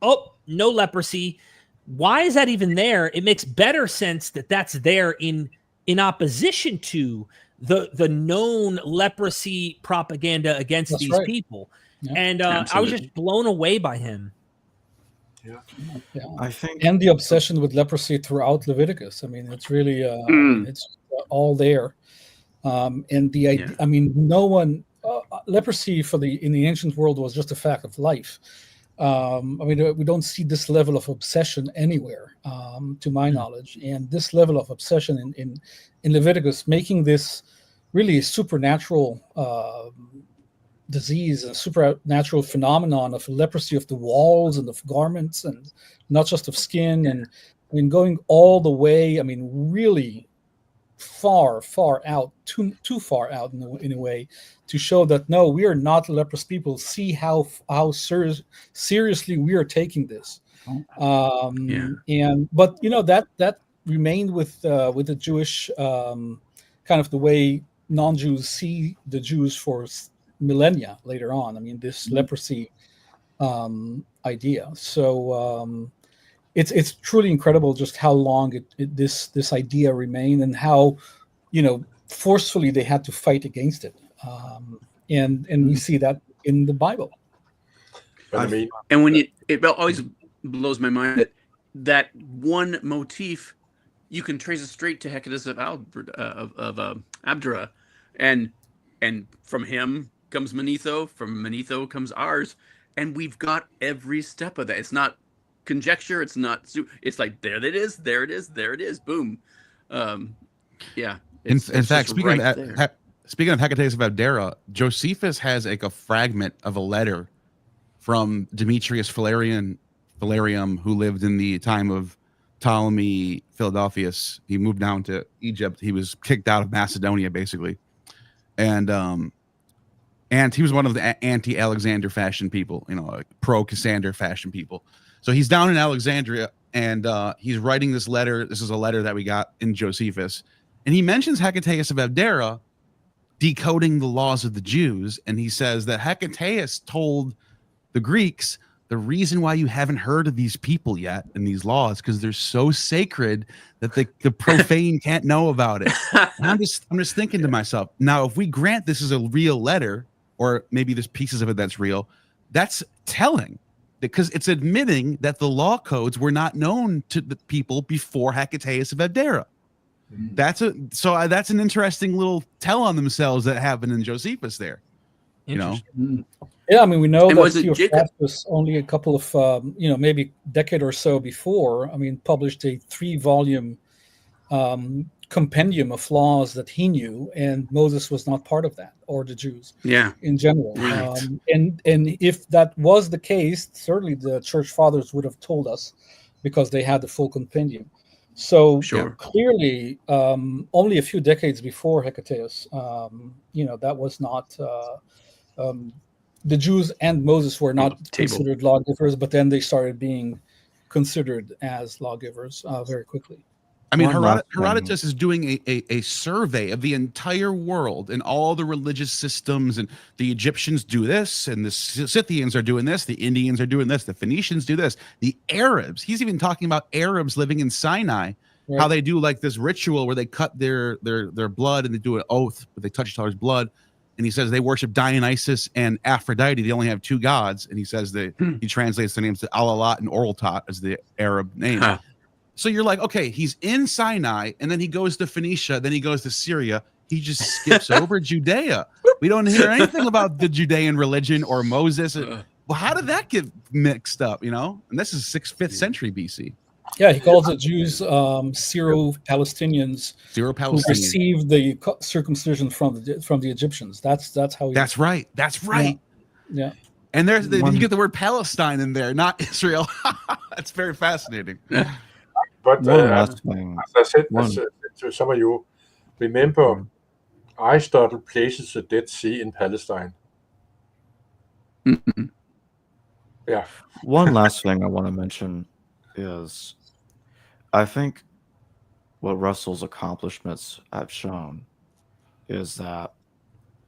no leprosy. Why is that even there? It makes better sense that that's there in opposition to the known leprosy propaganda against these people. Yeah. And I was just blown away by him. Yeah. I think, and the obsession with leprosy throughout Leviticus. I mean, it's really it's all there. And the idea, I mean, no one leprosy in the ancient world was just a fact of life. I mean, we don't see this level of obsession anywhere, to my knowledge. And this level of obsession in Leviticus, making this really a supernatural disease, a supernatural phenomenon of leprosy of the walls and of garments, and not just of skin. And I mean, going all the way, I mean, really far out, too far out in a way, to show that no, we are not leprous people. See how seriously we are taking this. But that remained with the Jewish kind of the way non-Jews see the Jews for millennia later on. I mean, this leprosy idea. So it's truly incredible just how long this idea remained, and how forcefully they had to fight against it. And we see that in the Bible. I mean, and when it always blows my mind that one motif, you can trace it straight to Hecatus of Abdera, and from him comes Manetho, from Manetho comes ours, and we've got every step of that. It's not conjecture, it's not, it's like there it is, boom. In fact, speaking of Hecatus of Abdera, Josephus has like a fragment of a letter from Demetrius Valerium, who lived in the time of Ptolemy Philadelphus. He moved down to Egypt. He was kicked out of Macedonia, basically, and he was one of the anti-Alexander fashion people, pro-Cassander fashion people. So he's down in Alexandria, and he's writing this letter. This is a letter that we got in Josephus, and he mentions Hecatus of Abdera decoding the laws of the Jews, and he says that Hecatus told the Greeks, the reason why you haven't heard of these people yet and these laws, because they're so sacred that the profane can't know about it. And I'm just thinking to myself, now if we grant this is a real letter, or maybe there's pieces of it that's real, that's telling, because it's admitting that the law codes were not known to the people before Hecatus of Abdera. That's an interesting little tell on themselves that happened in Josephus there. Yeah, I mean, we know that Theophrastus only a couple of maybe decade or so before, published a 3-volume compendium of laws that he knew, and Moses was not part of that, or the Jews in general. Right. And if that was the case, certainly the church fathers would have told us, because they had the full compendium. So clearly, only a few decades before Hecatus, that was not the Jews and Moses were not considered lawgivers, but then they started being considered as lawgivers very quickly. I mean, Herodotus is doing a survey of the entire world and all the religious systems, and the Egyptians do this, and the Scythians are doing this, the Indians are doing this, the Phoenicians do this, the Arabs. He's even talking about Arabs living in Sinai, how they do like this ritual where they cut their blood and they do an oath, but they touch each other's blood. and he says they worship Dionysus and Aphrodite. They only have 2 gods, and he says that he translates the names to Alalat and Oraltat as the Arab name. Huh. So you're like, okay, he's in Sinai, and then he goes to Phoenicia, then he goes to Syria. He just skips over Judea. We don't hear anything about the Judean religion or Moses. Well, how did that get mixed up, you know? And this is 5th century BC. Yeah, he calls the Jews Syro-Palestinians, who Syro-Palestinian. received the circumcision from the Egyptians. That's how he. That's right. That's right. Yeah. And there's you get the word Palestine in there, not Israel. That's very fascinating. But One last thing. as I said to some of you, remember, Aristotle places the Dead Sea in Palestine. Yeah. One last thing I want to mention is I think what Russell's accomplishments have shown is that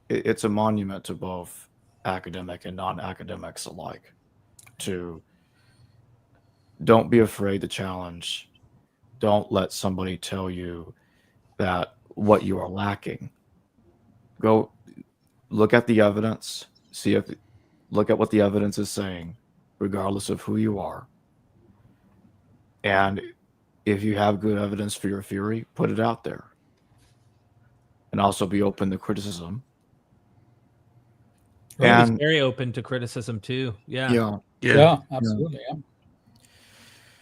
it's a monument to both academic and non-academics alike. To don't be afraid to challenge. Don't let somebody tell you that what you are lacking. Go look at the evidence, look at what the evidence is saying, regardless of who you are. And if you have good evidence for your theory, put it out there. And also be open to criticism. He's very open to criticism too. Yeah. Yeah, absolutely. Yeah.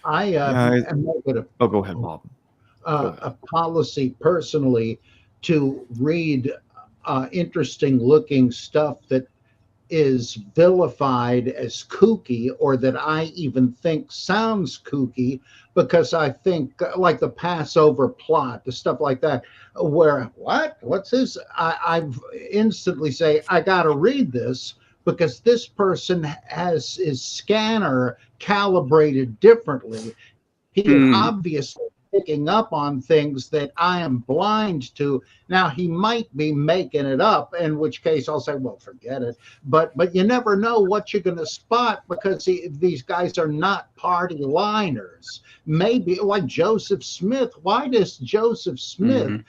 I am going to go ahead, Bob. A policy personally to read interesting looking stuff that is vilified as kooky, or that I even think sounds kooky, because I think like the Passover plot, the stuff like that, where what's this? I've instantly say, I got to read this, because this person has his scanner calibrated differently. He is obviously picking up on things that I am blind to. Now, he might be making it up, in which case I'll say, well, forget it. But you never know what you're going to spot, because these guys are not party liners. Maybe like Joseph Smith. Why does Joseph Smith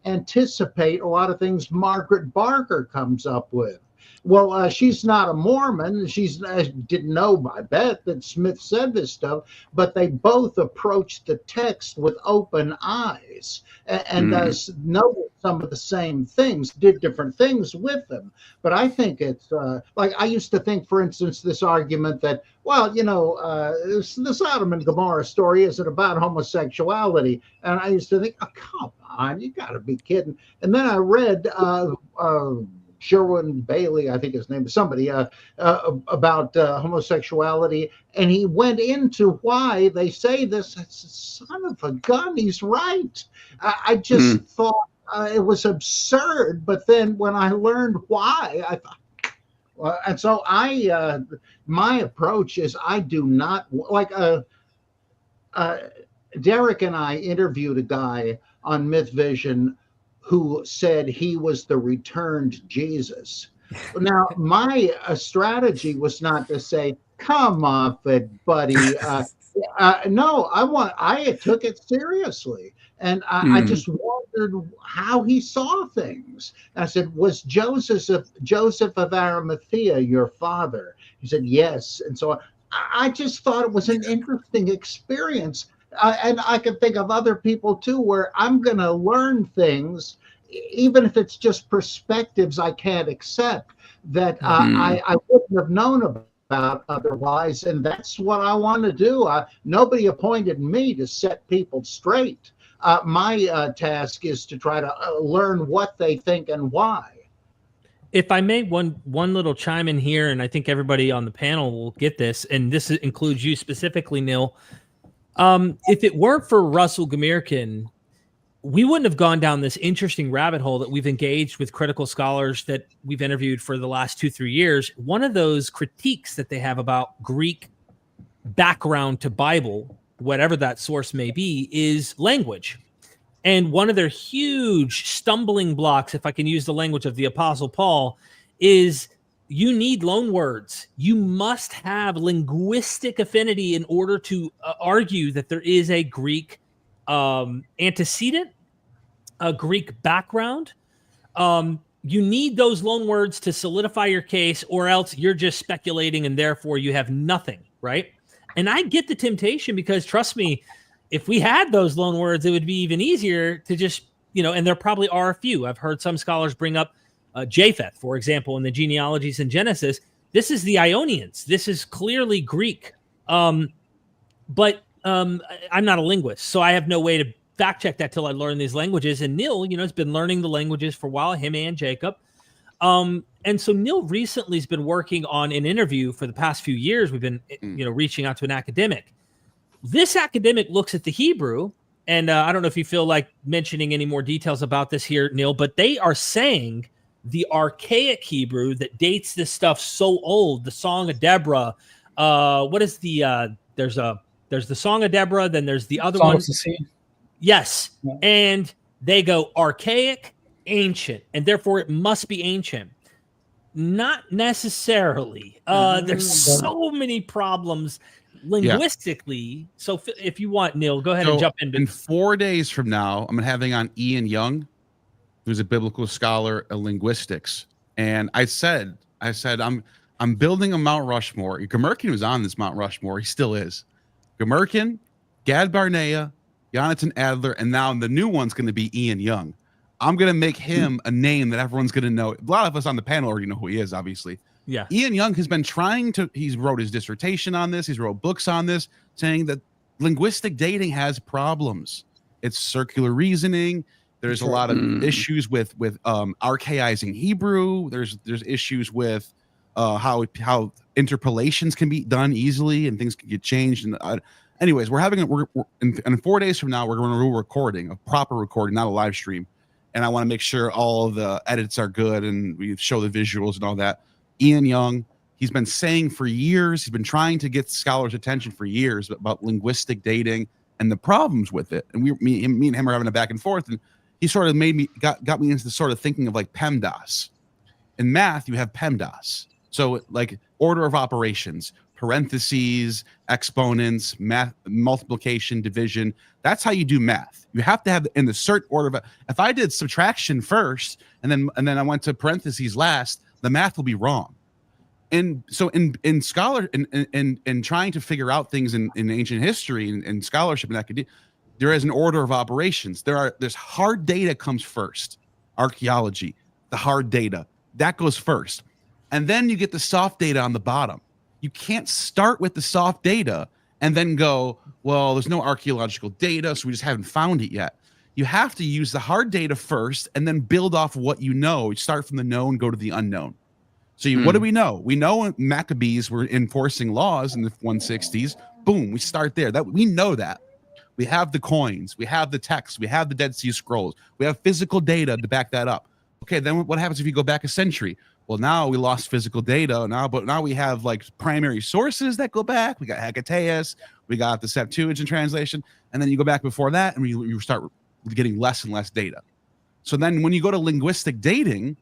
anticipate a lot of things Margaret Barker comes up with? Well, she's not a Mormon. She didn't know, I bet, that Smith said this stuff, but they both approached the text with open eyes and know some of the same things, did different things with them. But I think it's like I used to think, for instance, this argument that, well, the Sodom and Gomorrah story isn't about homosexuality. And I used to think, oh, come on, you got to be kidding. And then I read Sherwin Bailey, I think his name is somebody, about homosexuality. And he went into why they say this. Son of a gun, he's right. I just thought it was absurd. But then when I learned why, I thought, and so my approach is I do not, like Derek and I interviewed a guy on Myth Vision who said he was the returned Jesus. Now, my strategy was not to say, come off it, buddy. No, I took it seriously. And I just wondered how he saw things. I said, was Joseph of Arimathea your father? He said, yes. And so I just thought it was an interesting experience. And I can think of other people too, where I'm going to learn things, even if it's just perspectives I can't accept, that I wouldn't have known about otherwise. And that's what I want to do. Nobody appointed me to set people straight. My task is to try to learn what they think and why. If I may, one little chime in here, and I think everybody on the panel will get this, and this includes you specifically, Neil. If it weren't for Russell Gmirkin, we wouldn't have gone down this interesting rabbit hole that we've engaged with critical scholars that we've interviewed for the last 2-3 years. One of those critiques that they have about Greek background to Bible, whatever that source may be, is language. And one of their huge stumbling blocks, if I can use the language of the Apostle Paul, is you need loan words. You must have linguistic affinity in order to argue that there is a Greek antecedent, a Greek background. you need those loan words to solidify your case, or else you're just speculating and therefore you have nothing, right? And I get the temptation, because trust me, if we had those loan words, it would be even easier to just, and there probably are a few. I've heard some scholars bring up Japheth, for example, in the genealogies in Genesis. This is the Ionians. This is clearly Greek. But I'm not a linguist, so I have no way to fact check that till I learn these languages. And Neil, has been learning the languages for a while, him and Jacob. And so Neil recently has been working on an interview for the past few years. We've been, reaching out to an academic. This academic looks at the Hebrew, and I don't know if you feel like mentioning any more details about this here, Neil, but they are saying the archaic Hebrew that dates this stuff so old, the Song of Deborah. What is the there's the Song of Deborah, then there's the other one. Yes. Yeah. And they go archaic, ancient, and therefore it must be ancient. Not necessarily. There's so many problems linguistically. Yeah. So if you want, Neil, go ahead and jump in. In 4 days from now, I'm having on Ian Young, who's a biblical scholar of linguistics. And I said, I'm building a Mount Rushmore. Gmirkin was on this Mount Rushmore. He still is. Gmirkin, Gad Barnea, Jonathan Adler, and now the new one's going to be Ian Young. I'm going to make him a name that everyone's going to know. A lot of us on the panel already know who he is, obviously. Yeah. Ian Young has been he's wrote his dissertation on this. He's wrote books on this, saying that linguistic dating has problems. It's circular reasoning. There's a lot of issues with archaizing Hebrew. There's issues with how interpolations can be done easily and things can get changed. And anyways, in 4 days from now, we're going to do a recording, a proper recording, not a live stream. And I want to make sure all of the edits are good and we show the visuals and all that. Ian Young, he's been saying for years, he's been trying to get scholars' attention for years about linguistic dating and the problems with it. And me and him are having a back and forth, and he sort of got me into the sort of thinking of like PEMDAS. In math, you have PEMDAS. So like order of operations, parentheses, exponents, math, multiplication, division. That's how you do math. You have to have in the certain order. If I did subtraction first and then I went to parentheses last, the math will be wrong. And so in trying to figure out things in ancient history and scholarship and academia, there is an order of operations. There's hard data comes first. Archaeology, the hard data, that goes first. And then you get the soft data on the bottom. You can't start with the soft data and then go, well, there's no archaeological data, so we just haven't found it yet. You have to use the hard data first and then build off what you know. You start from the known, go to the unknown. So what do we know? We know Maccabees were enforcing laws in the 160s. Boom, we start there. That we know that. We have the coins, we have the texts, we have the Dead Sea Scrolls, we have physical data to back that up. Okay, then what happens if you go back a century? Well, now we lost physical data but now we have like primary sources that go back. We got Hecataeus, we got the Septuagint translation, and then you go back before that and you start getting less and less data. So then when you go to linguistic dating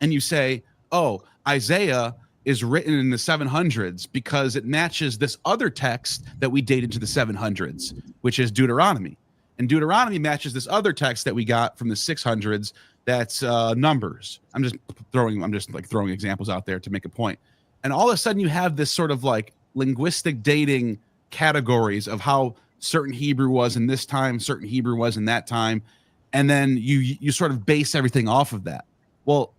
and you say, oh, Isaiah is written in the 700s because it matches this other text that we dated to the 700s, which is Deuteronomy. And Deuteronomy matches this other text that we got from the 600s. That's Numbers. I'm just throwing examples out there to make a point. And all of a sudden you have this sort of like linguistic dating categories of how certain Hebrew was in this time, certain Hebrew was in that time. And then you sort of base everything off of that. Well,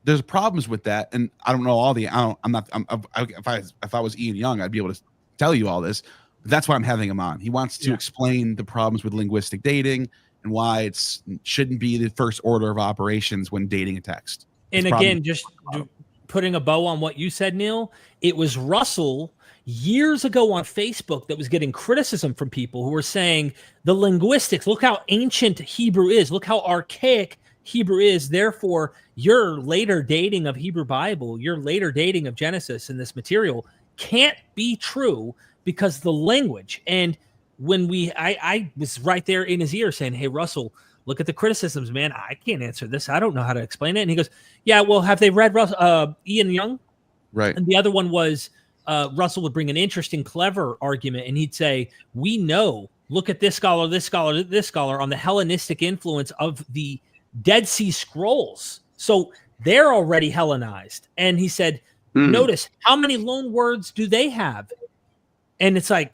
there's problems with that. And I don't know if I was Ian Young, I'd be able to tell you all this. But that's why I'm having him on. He wants to explain the problems with linguistic dating and why it shouldn't be the first order of operations when dating a text. And again, just putting a bow on what you said, Neil, it was Russell years ago on Facebook that was getting criticism from people who were saying the linguistics, look how ancient Hebrew is, look how archaic Hebrew is. Therefore, your later dating of Hebrew Bible, your later dating of Genesis and this material can't be true because the language. And when I was right there in his ear saying, hey, Russell, look at the criticisms, man. I can't answer this. I don't know how to explain it. And he goes, yeah, well, have they read Ian Young? Right. And the other one was Russell would bring an interesting, clever argument. And he'd say, we know, look at this scholar, this scholar, this scholar on the Hellenistic influence of the Dead Sea Scrolls. So they're already Hellenized. And he said, notice how many loan words do they have? And it's like,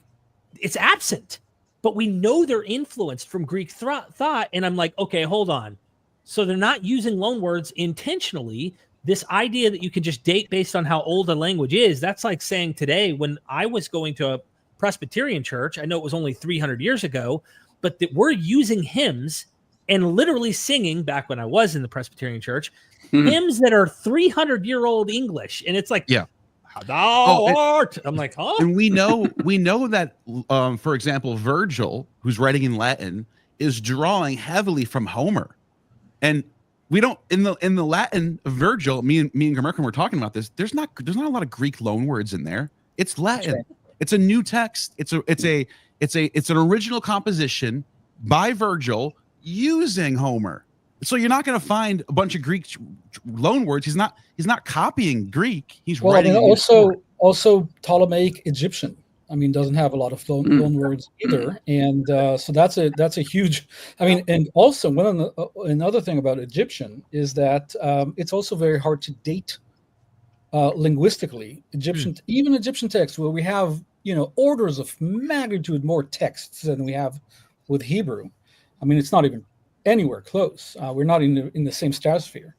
it's absent, but we know they're influenced from Greek thought. And I'm like, okay, hold on. So they're not using loan words intentionally. This idea that you can just date based on how old a language is, that's like saying today, when I was going to a Presbyterian church, I know it was only 300 years ago, but that we're using hymns and literally singing, back when I was in the Presbyterian church, hymns that are 300-year-old English. And it's like, Yeah. How thou art. I'm like, huh? And we know that, for example, Virgil, who's writing in Latin, is drawing heavily from Homer. And we don't in the Latin of Virgil, me and Gmirkin were talking about this. There's not a lot of Greek loan words in there. It's Latin. Right. It's a new text. It's an original composition by Virgil using Homer. So you're not going to find a bunch of Greek loan words. He's not copying Greek. He's writing. Also Ptolemaic Egyptian. I mean, doesn't have a lot of loan words either, and so that's a huge. I mean, and also another thing about Egyptian is that it's also very hard to date linguistically. Even Egyptian texts, where we have orders of magnitude more texts than we have with Hebrew. I mean, it's not even anywhere close. We're not in the same stratosphere,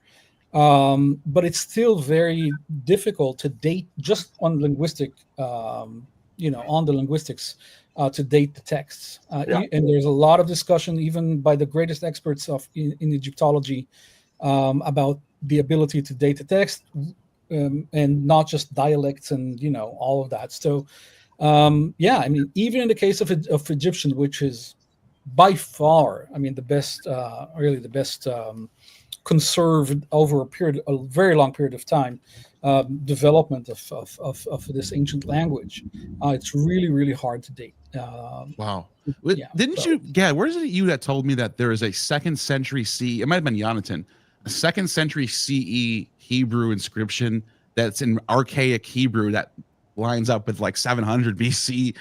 but it's still very difficult to date just on linguistic. On the linguistics to date the texts. And there's a lot of discussion, even by the greatest experts in Egyptology, about the ability to date the text, and not just dialects and all of that. So I mean, even in the case of Egyptian, which is by far, I mean, the best conserved over a very long period of time, development of this ancient language. It's really, really hard to date. Wow. Didn't you, where is it you that told me that there is a 2nd century CE, it might have been Jonathan, a 2nd century CE Hebrew inscription that's in archaic Hebrew that lines up with like 700 BC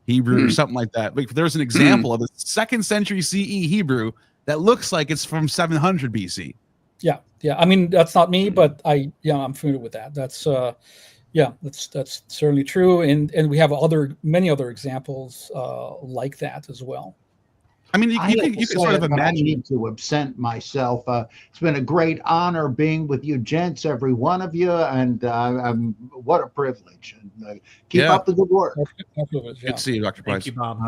Hebrew or something like that. But there's an example of a 2nd century CE Hebrew that looks like it's from 700 BC. Yeah. I mean, that's not me, but I'm familiar with that. That's that's certainly true, and we have many other examples like that as well. I mean, you can sort of imagine. I need to absent myself. It's been a great honor being with you, gents, every one of you, and what a privilege. And keep up the good work. Good to see you, Dr. Price. Thank you, Bob.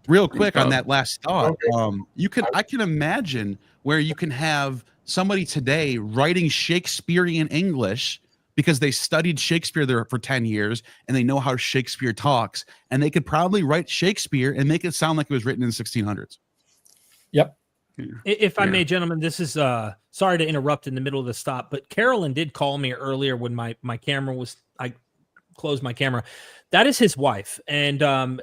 Real quick on that last thought, I can imagine where you can have somebody today writing Shakespearean English because they studied Shakespeare there for 10 years and they know how Shakespeare talks, and they could probably write Shakespeare and make it sound like it was written in the 1600s. Yep. If I may, gentlemen, this is sorry to interrupt in the middle of the stop, but Carolyn did call me earlier when my camera was, I closed my camera. That is his wife. And the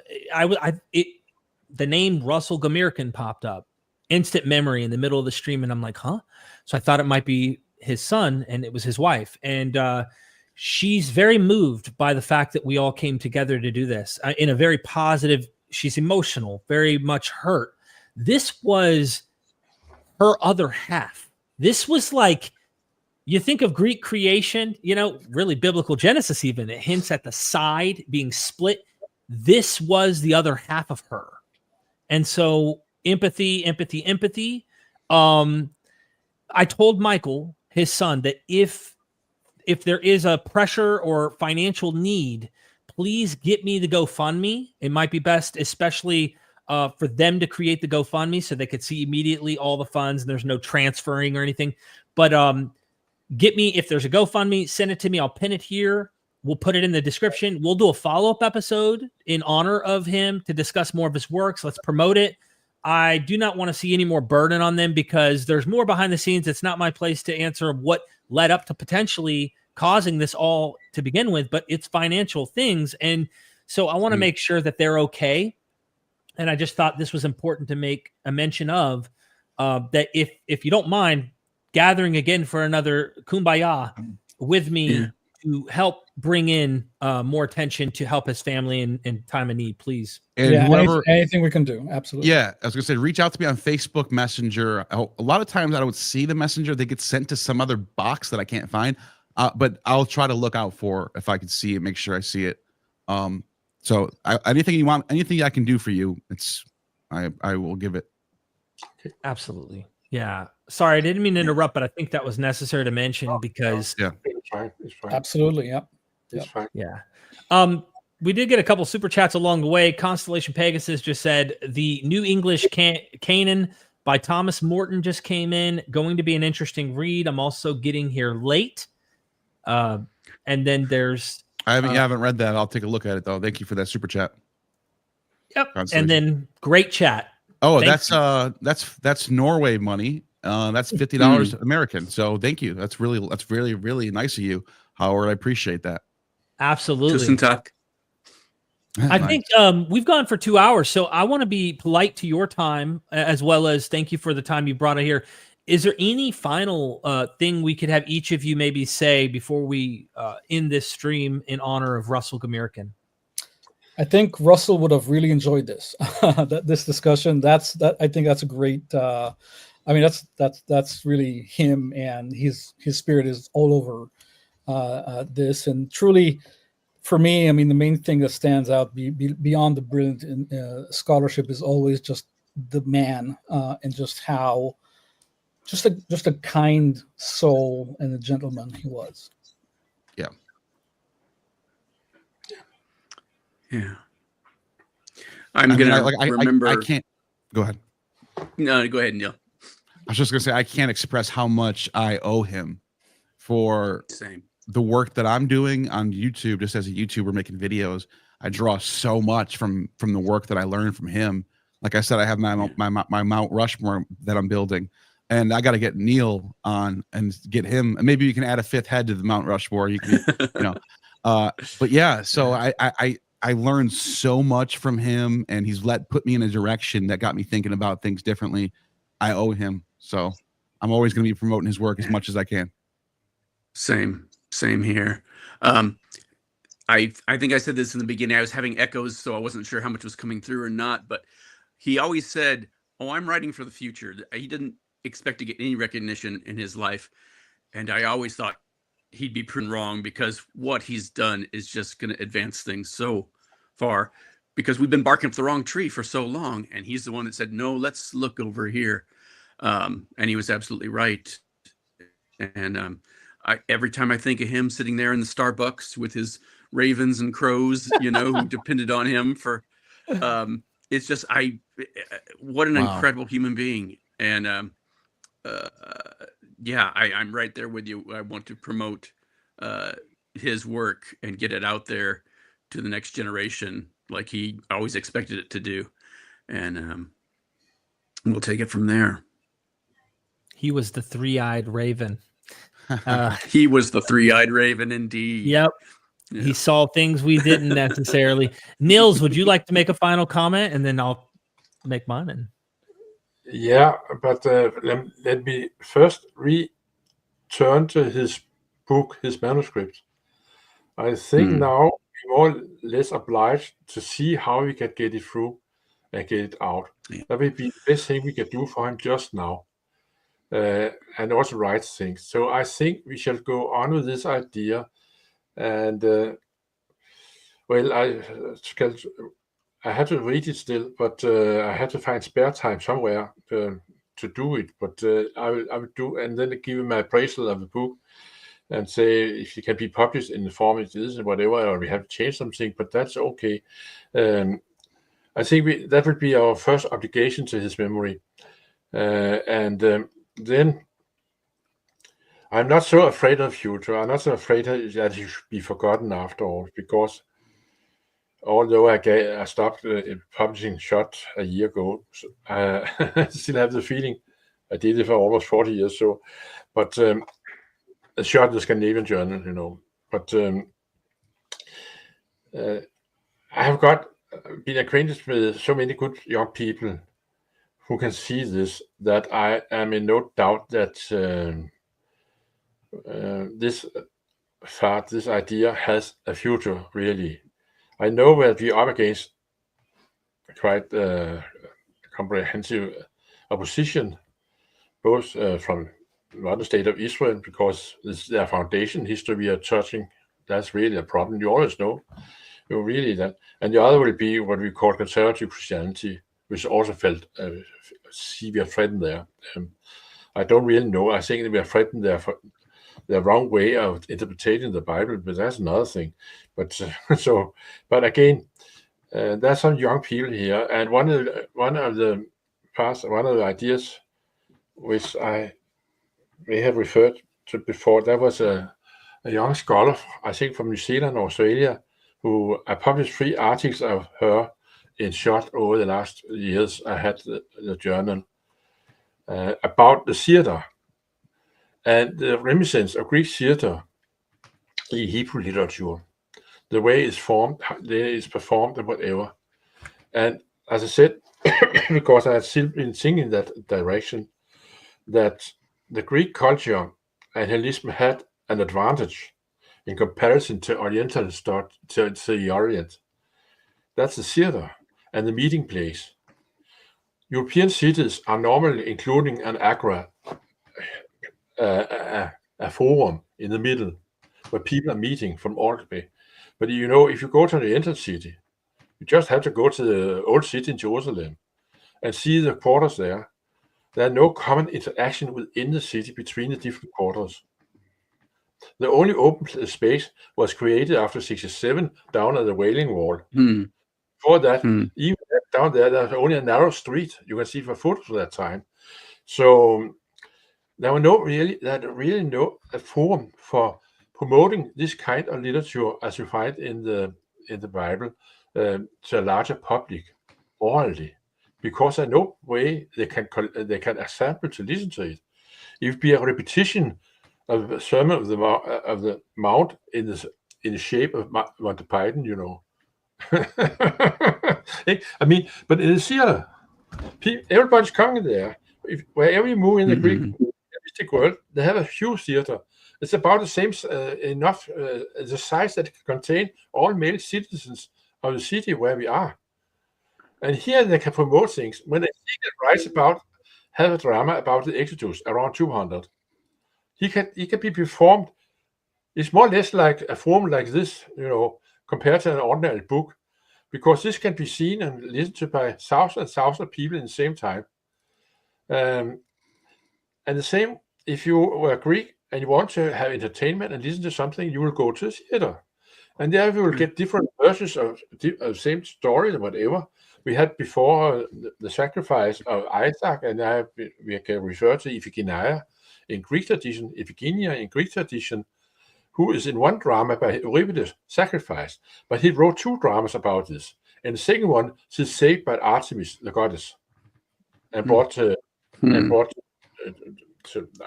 name Russell Gmirkin popped up, instant memory in the middle of the stream. And I'm like, huh? So I thought it might be his son, and it was his wife. And she's very moved by the fact that we all came together to do this in a very positive. She's emotional, very much hurt. This was her other half. This was like, you think of Greek creation, really biblical Genesis, even it hints at the side being split. This was the other half of her. And so empathy. I told Michael, his son, that if there is a pressure or financial need, please get me the GoFundMe. It might be best, especially for them to create the GoFundMe so they could see immediately all the funds and there's no transferring or anything. But get me, if there's a GoFundMe, send it to me. I'll pin it here. We'll put it in the description. We'll do a follow-up episode in honor of him to discuss more of his works. Let's promote it. I do not want to see any more burden on them because there's more behind the scenes. It's not my place to answer what led up to potentially causing this all to begin with, but it's financial things. And so I want to make sure that they're okay. And I just thought this was important to make a mention of, that if you don't mind gathering again for another kumbaya with me to help bring in more attention to help his family in time of need, please. And yeah, whoever, anything we can do, absolutely. yeah, I was gonna say, reach out to me on Facebook Messenger. A lot of times I don't see the messenger; they get sent to some other box that I can't find. But I'll try to look out for if I can see it, make sure I see it. So anything you want, anything I can do for you, I will give it. Absolutely. Yeah. Sorry, I didn't mean to interrupt, but I think that was necessary to mention because It's fine. It's fine. Absolutely, yeah. It's fine. yeah. We did get a couple super chats along the way. Constellation Pegasus just said the New English Canaan by Thomas Morton just came in. Going to be an interesting read. I'm also getting here late. And then there's I haven't read that. I'll take a look at it though. Thank you for that super chat. yep. And then great chat. Oh, Thank that's Norway money. That's $50 American. So thank you. That's really, really nice of you, Howard. I appreciate that. Absolutely. Tusen takk. I think we've gone for 2 hours, so I want to be polite to your time as well as thank you for the time you brought it here. Is there any final thing we could have each of you maybe say before we end this stream in honor of Russell Gmirkin? I think Russell would have really enjoyed this this discussion. I think that's a great. I mean, that's really him, and his spirit is all over this. And truly, for me, I mean, the main thing that stands out beyond the brilliant scholarship is always just the man and just how just a kind soul and a gentleman he was. Yeah. Yeah. I'm going to remember. I can't. Go ahead. No, go ahead, Neil. I was just going to say, I can't express how much I owe him for the work that I'm doing on YouTube. Just as a YouTuber making videos, I draw so much from the work that I learned from him. Like I said, I have my Mount Rushmore that I'm building, and I got to get Neil on and get him. And maybe you can add a fifth head to the Mount Rushmore. You can, but yeah. So I learned so much from him, and he's put me in a direction that got me thinking about things differently. I owe him, so I'm always going to be promoting his work as much as I can. Same here. I think I said this in the beginning. I was having echoes, so I wasn't sure how much was coming through or not. But he always said, "Oh, I'm writing for the future." He didn't expect to get any recognition in his life, and I always thought he'd be proven wrong because what he's done is just going to advance things so far. Because we've been barking up the wrong tree for so long, and he's the one that said, "No, let's look over here," and he was absolutely right. And every time I think of him sitting there in the Starbucks with his ravens and crows, who depended on him for, it's just what an incredible human being. And I'm right there with you. I want to promote his work and get it out there to the next generation, like he always expected it to do. And we'll take it from there. He was the three-eyed raven. He was the three-eyed raven, indeed. Yep. Yeah. He saw things we didn't necessarily. Nils, would you like to make a final comment, and then I'll make mine? Yeah, but let me first return to his book, his manuscript. I think now we're more or less obliged to see how we can get it through and get it out. Yeah. That will be the best thing we can do for him just now. And also right things. So I think we shall go on with this idea. And I had to read it still, but I had to find spare time somewhere to do it. But I will do, and then give him my appraisal of the book and say if it can be published in the form it is and whatever, or we have to change something, but that's okay. I think that would be our first obligation to his memory. Then I'm not so afraid of the future. I'm not so afraid that he should be forgotten after all, because although I stopped publishing Shot a year ago, I still have the feeling I did it for almost 40 years. So, but Shot the Scandinavian Journal, But I have been acquainted with so many good young people who can see this, that I am in no doubt that this far this idea has a future, really. I know that we're up against quite comprehensive opposition, both from one state of Israel, because this is their foundation history we are touching. That's really a problem. You always know. You really that. And the other will be what we call conservative Christianity, which also felt severe threatened there. I don't really know. I think we are threatened there for the wrong way of interpreting the Bible, but that's another thing. But but again, there's some young people here, and one of the ideas which I may have referred to before, there was a young scholar, I think from New Zealand or Australia, who I published 3 articles of her in short over the last years. I had the journal about the theater and the reminiscence of Greek theater in Hebrew literature, the way it's formed, the way it's performed, and whatever. And as I said, because I had still been thinking in that direction, that the Greek culture and Hellenism had an advantage in comparison to Oriental stuff, to the Orient. That's the theater and the meeting place. European cities are normally including an agora, a forum in the middle where people are meeting from all the way. But you know, if you go to the Oriental city, you just have to go to the old city in Jerusalem and see the quarters there. There are no common interaction within the city between the different quarters. The only open space was created after 67 down at the Wailing Wall. Before that, even down there's only a narrow street you can see for photos of that time. So there were no forum for promoting this kind of literature as you find in the Bible to a larger public orally, because there's no way they can assemble to listen to it. It would be a repetition of the Sermon of the Mount in the shape of Monty Python, you know. I mean, but in the theater, everybody's coming there. Wherever you move in the Greek Hellenistic world, they have a huge theater. It's about the same enough the size that can contain all male citizens of the city where we are. And here they can promote things. When they writes about, have a drama about the Exodus around 200, he can be performed. It's more or less like a form like this, you know, compared to an ordinary book, because this can be seen and listened to by thousands and thousands of people in the same time. And the same, if you were Greek and you want to have entertainment and listen to something, you will go to the theater. And there you will get different versions of the same story or whatever. We had before the sacrifice of Isaac, and we can refer to Iphigenia in Greek tradition, Iphigenia in Greek tradition, who is in one drama by Euripides, sacrificed, but he wrote 2 dramas about this. And the second one is saved by Artemis, the goddess, and brought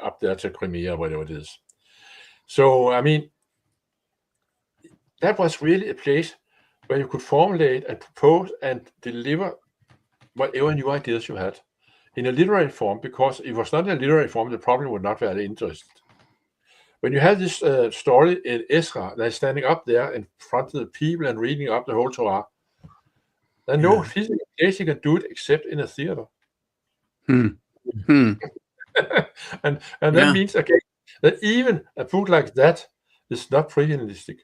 up there to Crimea, whatever it is. So, I mean, that was really a place where you could formulate and propose and deliver whatever new ideas you had in a literary form, because if it was not in a literary form, the problem would not be that interested. When you have this story in Ezra, they're standing up there in front of the people and reading up the whole Torah. There's no physical place you can do it except in a theater. And that means, again, that even a book like that is not pre-Hellenistic.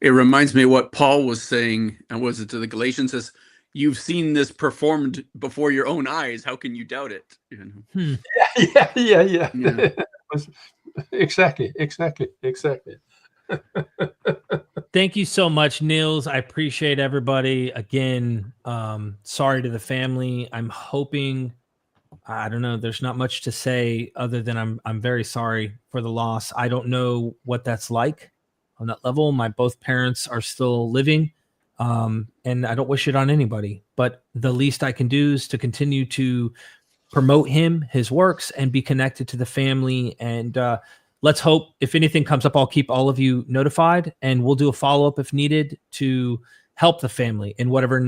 It reminds me of what Paul was saying, and was it to the Galatians, says, you've seen this performed before your own eyes. How can you doubt it? You know? Yeah. Exactly. Thank you so much, Niels. I appreciate everybody. Again, sorry to the family. I'm hoping, I don't know, there's not much to say other than I'm very sorry for the loss. I don't know what that's like on that level. My both parents are still living, and I don't wish it on anybody, but the least I can do is to continue to promote him, his works, and be connected to the family. And let's hope if anything comes up, I'll keep all of you notified, and we'll do a follow-up if needed to help the family in whatever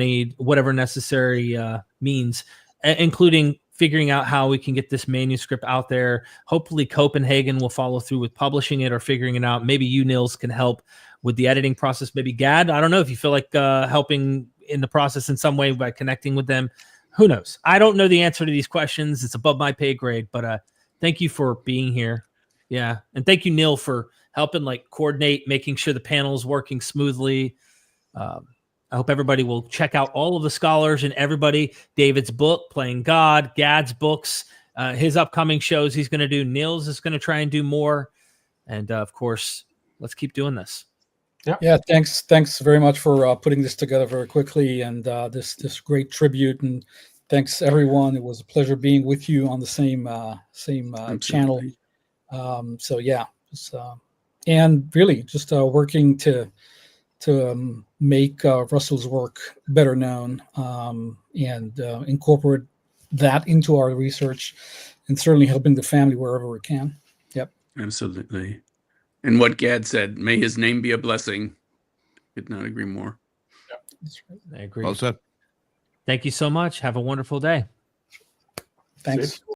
necessary means, including figuring out how we can get this manuscript out there. Hopefully Copenhagen will follow through with publishing it or figuring it out. Maybe you, Nils, can help with the editing process. Maybe Gad, I don't know if you feel like helping in the process in some way by connecting with them. Who knows? I don't know the answer to these questions. It's above my pay grade, but thank you for being here. Yeah. And thank you, Neil, for helping like coordinate, making sure the panel is working smoothly. I hope everybody will check out all of the scholars and everybody, David's book, Playing God, Gad's books, his upcoming shows he's going to do. Nils is going to try and do more. And of course, let's keep doing this. Yeah, thanks very much for putting this together very quickly, and this great tribute. And thanks everyone. It was a pleasure being with you on the same channel. So yeah, and really just working to make Russell's work better known, and incorporate that into our research, and certainly helping the family wherever we can. Yep. Absolutely. And what Gad said, may his name be a blessing. Could not agree more. I agree. Well said. Thank you so much. Have a wonderful day. Thanks.